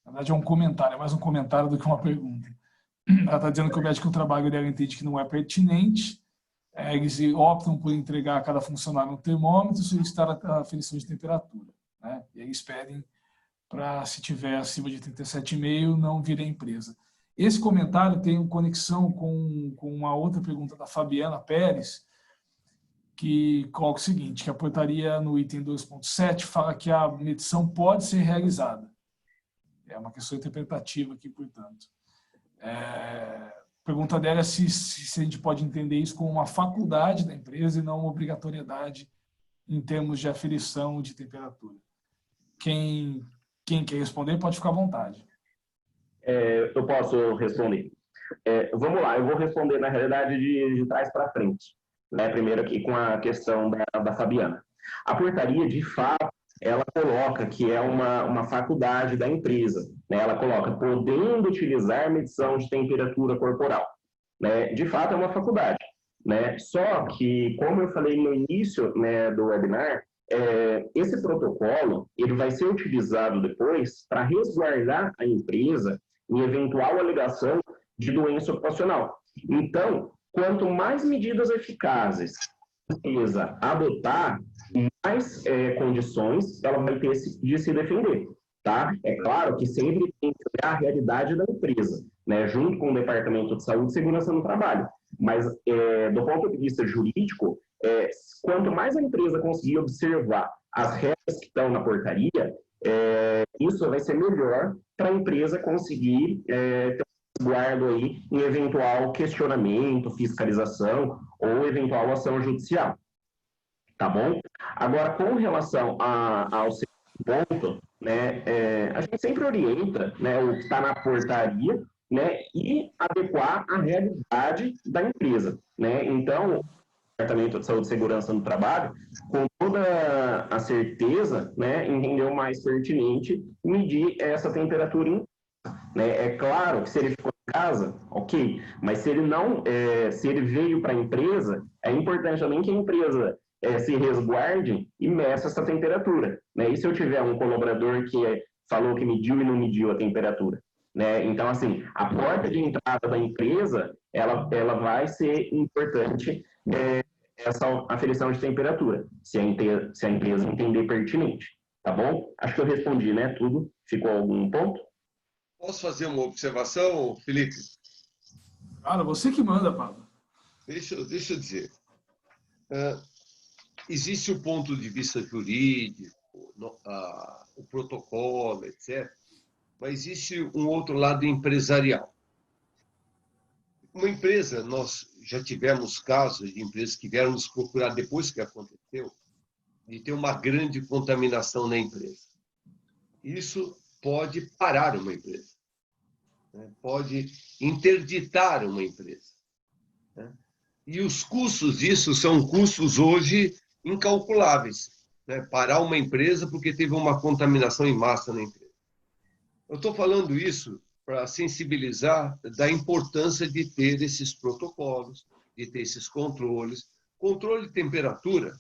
S1: na verdade é um comentário, é mais um comentário do que uma pergunta. Ela está dizendo que o médico do trabalho dela entende que não é pertinente, eles optam por entregar a cada funcionário um termômetro e solicitar a aferição de temperatura, né? E aí eles pedem para, se tiver acima de 37,5, não vir à empresa. Esse comentário tem conexão com uma outra pergunta da Fabiana Pérez, que coloca o seguinte, que a portaria no item 2.7 fala que a medição pode ser realizada. É uma questão interpretativa aqui, portanto. A pergunta dela é se a gente pode entender isso como uma faculdade da empresa e não uma obrigatoriedade em termos de aferição de temperatura. Quem quer responder pode ficar à vontade.
S3: Eu posso responder. Vamos lá, eu vou responder, na realidade, de trás para frente. Né? Primeiro aqui com a questão da Fabiana. A portaria, de fato, ela coloca que é uma faculdade da empresa. Né? Ela coloca podendo utilizar medição de temperatura corporal. Né? De fato, é uma faculdade. Né? Só que, como eu falei no início, né, do webinar, esse protocolo ele vai ser utilizado depois para resguardar a empresa em eventual alegação de doença ocupacional. Então, quanto mais medidas eficazes a empresa adotar, mais condições ela vai ter de se defender. Tá? É claro que sempre tem que olhar a realidade da empresa, né, junto com o Departamento de Saúde e Segurança no Trabalho. Mas, do ponto de vista jurídico, quanto mais a empresa conseguir observar as regras que estão na portaria, isso vai ser melhor para a empresa conseguir ter um resguardo aí em eventual questionamento, fiscalização ou eventual ação judicial. Tá bom? Agora, com relação ao segundo ponto, né, a gente sempre orienta, né, o que está na portaria, né, e adequar a realidade da empresa. Né? Então, o Departamento de Saúde e Segurança no Trabalho, com toda a certeza, né, entendeu mais pertinente medir essa temperatura em casa. Né? É claro que se ele ficou em casa, ok, mas se ele não, se ele veio para a empresa, é importante também que a empresa se resguarde e meça essa temperatura. Né? E se eu tiver um colaborador que falou que mediu e não mediu a temperatura? Né? Então, assim, a porta de entrada da empresa, ela vai ser importante essa aferição de temperatura, se a empresa entender pertinente. Tá bom? Acho que eu respondi, né? Tudo. Ficou algum ponto?
S2: Posso fazer uma observação, Felipe?
S1: Cara, você que manda, Pablo.
S2: Deixa eu dizer. Existe o ponto de vista jurídico, o protocolo, etc., mas existe um outro lado empresarial. Uma empresa, nós já tivemos casos de empresas que vieram nos procurar depois que aconteceu, de ter uma grande contaminação na empresa. Isso pode parar uma empresa, né? Pode interditar uma empresa. Né? E os custos disso são custos hoje incalculáveis. Né? Parar uma empresa porque teve uma contaminação em massa na empresa. Eu estou falando isso para sensibilizar da importância de ter esses protocolos, de ter esses controles. Controle de temperatura,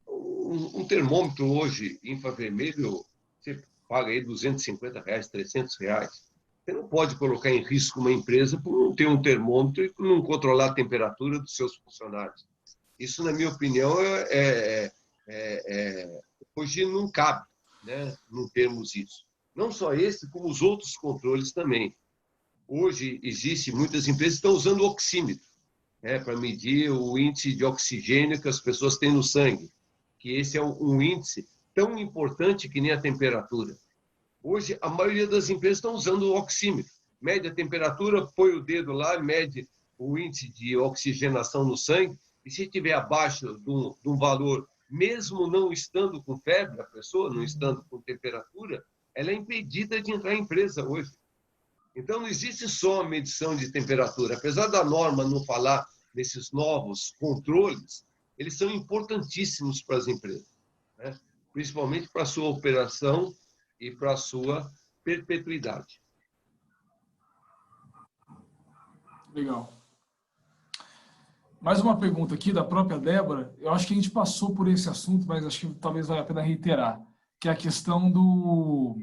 S2: um termômetro hoje, infravermelho, você paga aí R$250, R$300. Você não pode colocar em risco uma empresa por não ter um termômetro e por não controlar a temperatura dos seus funcionários. Isso, na minha opinião, hoje não cabe, né, não termos isso. Não só esse, como os outros controles também. Hoje, muitas empresas que estão usando o oxímetro, né, para medir o índice de oxigênio que as pessoas têm no sangue, que esse é um índice tão importante que nem a temperatura. Hoje, a maioria das empresas estão usando o oxímetro. Mede a temperatura, põe o dedo lá, mede o índice de oxigenação no sangue, e se estiver abaixo de um valor, mesmo não estando com febre, a pessoa não estando com temperatura, ela é impedida de entrar em empresa hoje. Então, não existe só a medição de temperatura. Apesar da norma não falar desses novos controles, eles são importantíssimos para as empresas, né? Principalmente para a sua operação e para a sua perpetuidade.
S1: Legal. Mais uma pergunta aqui da própria Débora. Eu acho que a gente passou por esse assunto, mas acho que talvez valha a pena reiterar, que é a questão do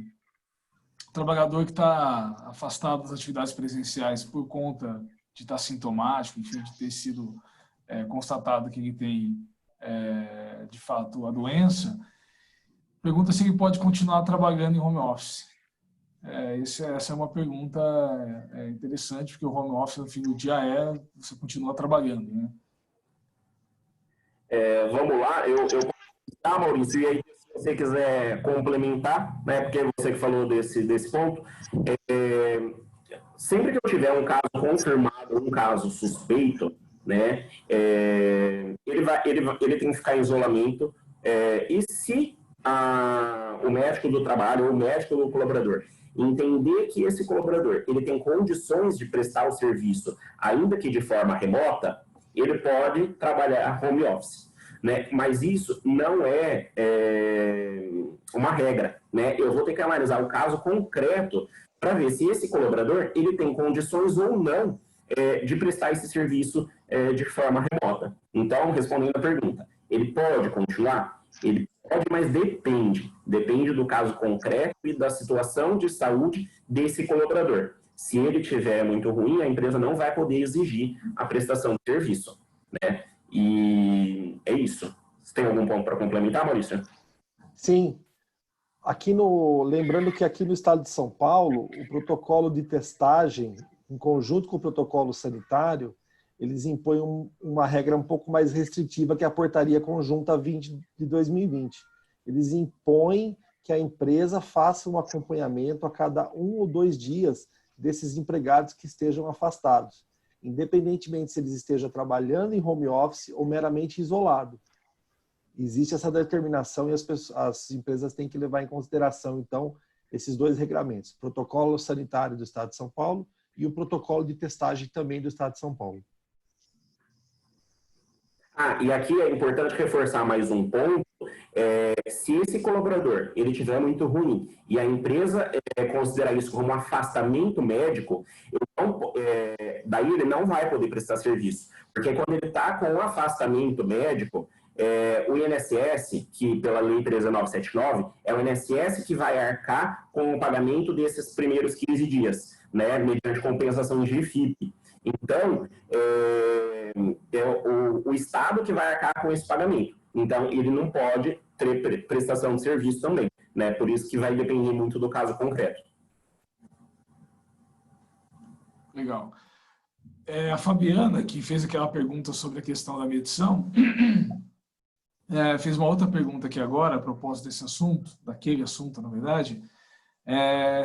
S1: trabalhador que está afastado das atividades presenciais por conta de estar sintomático, enfim, de ter sido constatado que ele tem, de fato, a doença. Pergunta se ele pode continuar trabalhando em home office. Essa é uma pergunta interessante, porque o home office, no fim do dia, você continua trabalhando, né?
S3: Vamos lá, eu tá, Maurício, e aí se você quiser complementar, né, porque você que falou desse ponto, sempre que eu tiver um caso confirmado, um caso suspeito, né, ele tem que ficar em isolamento, e se o médico do trabalho ou o médico do colaborador entender que esse colaborador ele tem condições de prestar o serviço, ainda que de forma remota, ele pode trabalhar home office. Né? Mas isso não é uma regra. Né? Eu vou ter que analisar o caso concreto para ver se esse colaborador ele tem condições ou não de prestar esse serviço de forma remota. Então, respondendo a pergunta, ele pode continuar? Ele pode, mas depende. Depende do caso concreto e da situação de saúde desse colaborador. Se ele estiver muito ruim, a empresa não vai poder exigir a prestação de serviço. Né? E é isso. Você tem algum ponto para complementar, Maurício?
S4: Sim. Lembrando que aqui no estado de São Paulo, o protocolo de testagem, em conjunto com o protocolo sanitário, eles impõem uma regra um pouco mais restritiva que é a portaria conjunta 20 de 2020. Eles impõem que a empresa faça um acompanhamento a cada 1 ou 2 dias desses empregados que estejam afastados, independentemente se eles estejam trabalhando em home office ou meramente isolado. Existe essa determinação e as empresas têm que levar em consideração, então, esses 2 regramentos, o protocolo sanitário do Estado de São Paulo e o protocolo de testagem também do Estado de São Paulo.
S3: E aqui é importante reforçar mais um ponto, se esse colaborador ele estiver muito ruim e a empresa considerar isso como um afastamento médico, daí ele não vai poder prestar serviço. Porque quando ele está com um afastamento médico, o INSS, que pela Lei 13979, é o INSS que vai arcar com o pagamento desses primeiros 15 dias, né, mediante compensação de FIP. Então, o Estado que vai arcar com esse pagamento. Então, ele não pode ter prestação de serviço também. Né? Por isso que vai depender muito do caso concreto.
S1: Legal. A Fabiana, que fez aquela pergunta sobre a questão da medição, fez uma outra pergunta aqui agora, a propósito desse assunto, daquele assunto, na verdade,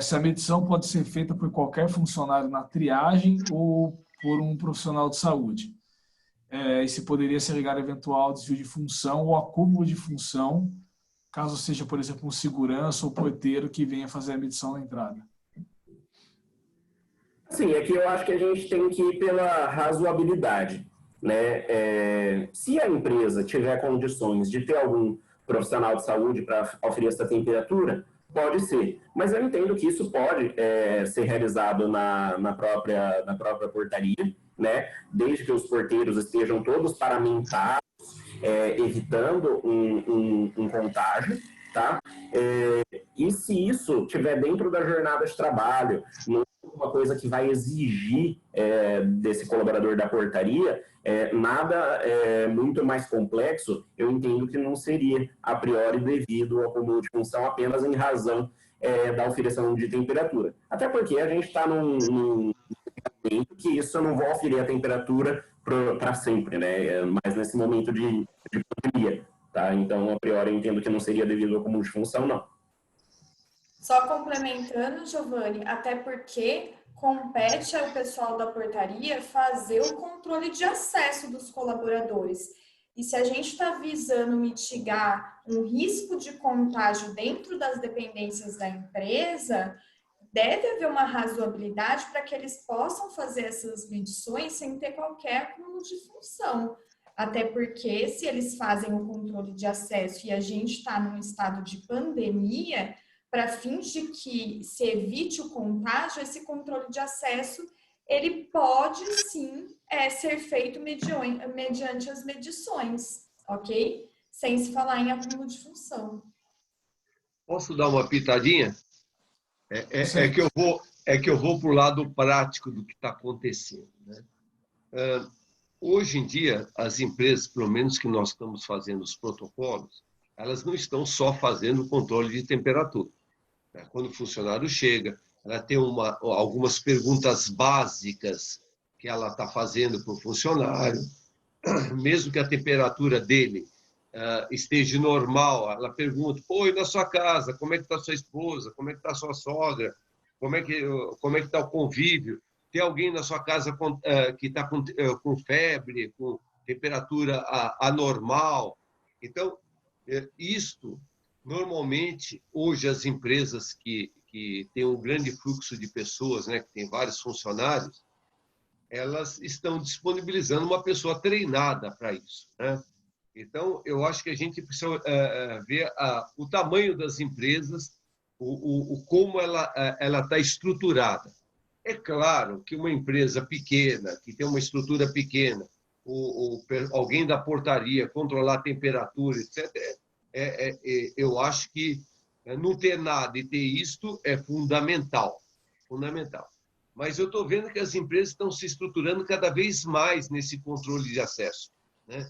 S1: se a medição pode ser feita por qualquer funcionário na triagem ou por um profissional de saúde. E se poderia ser ligado a eventual desvio de função ou acúmulo de função, caso seja, por exemplo, um segurança ou porteiro que venha fazer a medição na entrada.
S3: Sim, aqui eu acho que a gente tem que ir pela razoabilidade. Né? Se a empresa tiver condições de ter algum profissional de saúde para oferir essa temperatura, pode ser. Mas eu entendo que isso pode ser realizado na própria portaria, né? Desde que os porteiros estejam todos paramentados, evitando um contágio, tá? E se isso estiver dentro da jornada de trabalho, não é uma coisa que vai exigir desse colaborador da portaria, nada muito mais complexo, eu entendo que não seria a priori devido ao acúmulo de função apenas em razão da oferição de temperatura. Até porque a gente está num momento que isso não vai oferecer a temperatura para sempre, né? Mas nesse momento de pandemia, tá? Então, a priori, eu entendo que não seria devido ao acúmulo de função, não.
S5: Só complementando, Giovanni, até porque compete ao pessoal da portaria fazer o controle de acesso dos colaboradores. E se a gente está visando mitigar um risco de contágio dentro das dependências da empresa, deve haver uma razoabilidade para que eles possam fazer essas medições sem ter qualquer acúmulo de função. Até porque, se eles fazem o controle de acesso e a gente está num estado de pandemia, para fins de que se evite o contágio, esse controle de acesso, ele pode sim ser feito mediante as medições, ok? Sem se falar em acúmulo de função.
S2: Posso dar uma pitadinha? É que eu vou para o lado prático do que está acontecendo, né? Hoje em dia, as empresas, pelo menos que nós estamos fazendo os protocolos, elas não estão só fazendo o controle de temperatura. Quando o funcionário chega, ela tem algumas perguntas básicas que ela está fazendo para o funcionário, mesmo que a temperatura dele esteja normal, ela pergunta: "Oi, na sua casa, como é que está sua esposa? Como é que está sua sogra? Como é que está o convívio? Tem alguém na sua casa que está com febre, com temperatura anormal?" Então, isto, normalmente, hoje as empresas que têm um grande fluxo de pessoas, né, que tem vários funcionários, elas estão disponibilizando uma pessoa treinada para isso, né? Então, eu acho que a gente precisa ver o tamanho das empresas, como ela está estruturada. É claro que uma empresa pequena, que tem uma estrutura pequena, alguém da portaria controlar a temperatura, etc., eu acho que não ter nada e ter isto é fundamental. Fundamental. Mas eu estou vendo que as empresas estão se estruturando cada vez mais nesse controle de acesso, né?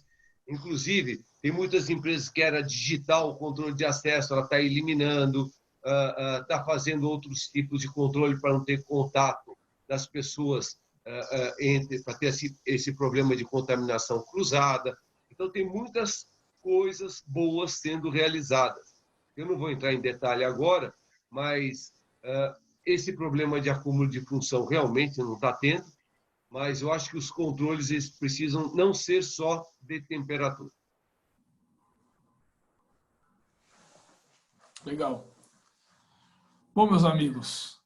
S2: Inclusive, tem muitas empresas que era digital, o controle de acesso, ela está eliminando, está fazendo outros tipos de controle para não ter contato das pessoas, para ter esse problema de contaminação cruzada. Então, tem muitas coisas boas sendo realizadas. Eu não vou entrar em detalhe agora, mas esse problema de acúmulo de função realmente não está tendo, mas eu acho que os controles eles precisam não ser só de temperatura.
S1: Legal. Bom, meus amigos,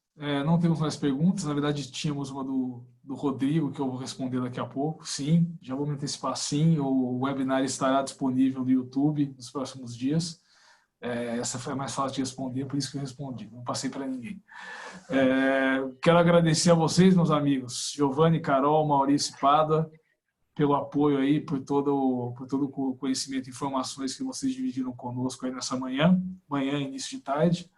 S1: não temos mais perguntas. Na verdade, tínhamos uma do Rodrigo, que eu vou responder daqui a pouco. Sim, já vou me antecipar, sim. O webinar estará disponível no YouTube nos próximos dias. Essa foi a mais fácil de responder, por isso que eu respondi. Não passei para ninguém. Quero agradecer a vocês, meus amigos, Giovanni, Carol, Maurício e Pádua, pelo apoio aí, por todo o conhecimento e informações que vocês dividiram conosco aí nessa manhã, início de tarde.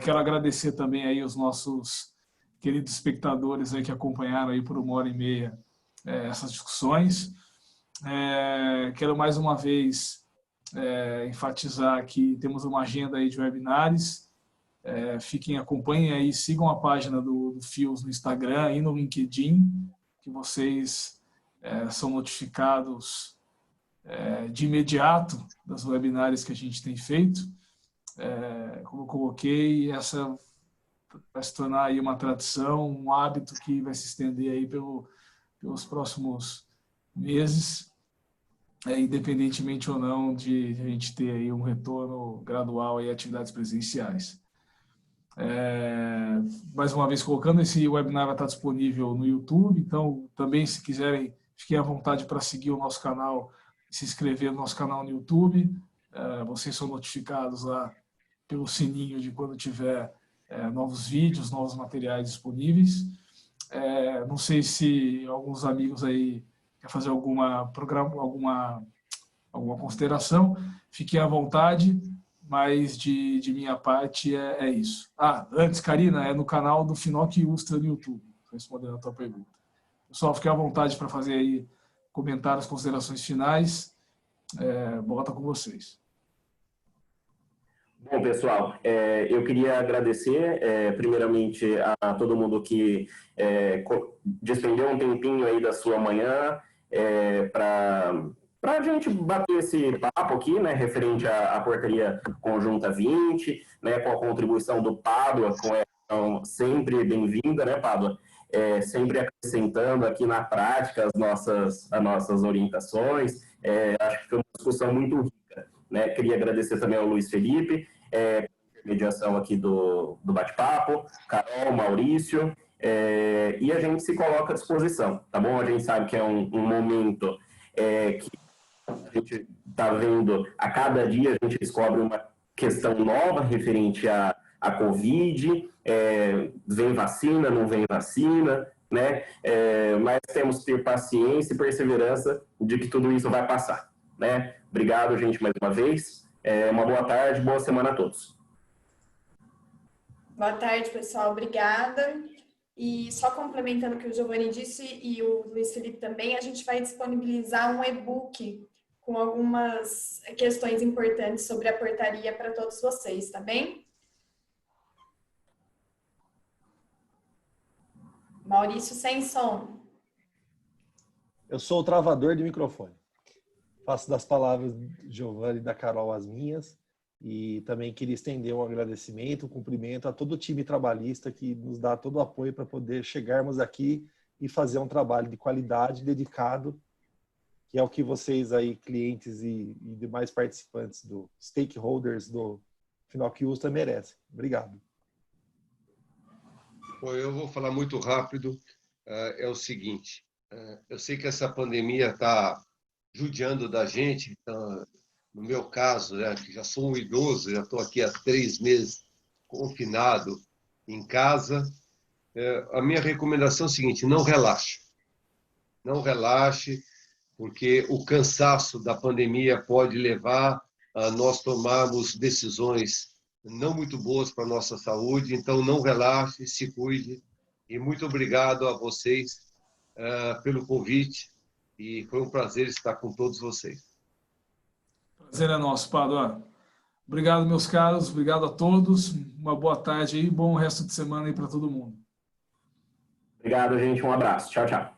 S1: Quero agradecer também aí os nossos queridos espectadores aí que acompanharam aí por 1h30 essas discussões. Quero mais uma vez enfatizar que temos uma agenda aí de webinars. Acompanhem aí, sigam a página do FIOS no Instagram e no LinkedIn, que vocês são notificados de imediato das webinars que a gente tem feito. Como eu coloquei, essa vai se tornar aí uma tradição, um hábito que vai se estender aí pelos próximos meses, independentemente ou não de a gente ter aí um retorno gradual em atividades presenciais. Mais uma vez colocando, esse webinar vai estar disponível no YouTube, então também, se quiserem, fiquem à vontade para seguir o nosso canal, se inscrever no nosso canal no YouTube. Vocês são notificados lá pelo sininho de quando tiver novos vídeos, novos materiais disponíveis. Não sei se alguns amigos aí querem fazer alguma consideração, fiquem à vontade, mas de minha parte é isso. Antes, Karina, no canal do Finoc Ustra no YouTube, respondendo a tua pergunta. Pessoal, fiquem à vontade para fazer aí comentários, considerações finais. Volta com vocês.
S3: Bom, pessoal, eu queria agradecer, primeiramente, a todo mundo que despendeu um tempinho aí da sua manhã para a gente bater esse papo aqui, né, referente à portaria conjunta 20, né, com a contribuição do Pádua, sempre bem-vinda, né, Pádua? Sempre acrescentando aqui na prática as nossas orientações. Acho que foi uma discussão muito rica, né? Queria agradecer também ao Luiz Felipe, mediação aqui do bate-papo, Carol, Maurício, e a gente se coloca à disposição, tá bom? A gente sabe que é um momento que a gente está vendo, a cada dia a gente descobre uma questão nova referente à Covid, vem vacina, não vem vacina, né? Mas temos que ter paciência e perseverança de que tudo isso vai passar, né? Obrigado, gente, mais uma vez. Uma boa tarde, boa semana a todos.
S5: Boa tarde, pessoal. Obrigada. E só complementando o que o Giovanni disse e o Luiz Felipe também, a gente vai disponibilizar um e-book com algumas questões importantes sobre a portaria para todos vocês, tá bem? Maurício sem som.
S4: Eu sou o travador de microfone. Faço das palavras do Giovanni e da Carol as minhas. E também queria estender um agradecimento, um cumprimento a todo o time trabalhista que nos dá todo o apoio para poder chegarmos aqui e fazer um trabalho de qualidade, dedicado, que é o que vocês aí, clientes e demais participantes do stakeholders do FinOc Ustra merecem. Obrigado.
S2: Eu vou falar muito rápido. É o seguinte, eu sei que essa pandemia está judiando da gente. Então, no meu caso, né, que já sou um idoso, já estou aqui há 3 meses confinado em casa, a minha recomendação é a seguinte: não relaxe. Não relaxe, porque o cansaço da pandemia pode levar a nós tomarmos decisões não muito boas para a nossa saúde. Então, não relaxe, se cuide. E muito obrigado a vocês pelo convite. E foi um prazer estar com todos vocês.
S1: Prazer é nosso, Padua. Obrigado, meus caros. Obrigado a todos. Uma boa tarde e bom resto de semana aí para todo mundo.
S3: Obrigado, gente. Um abraço. Tchau, tchau.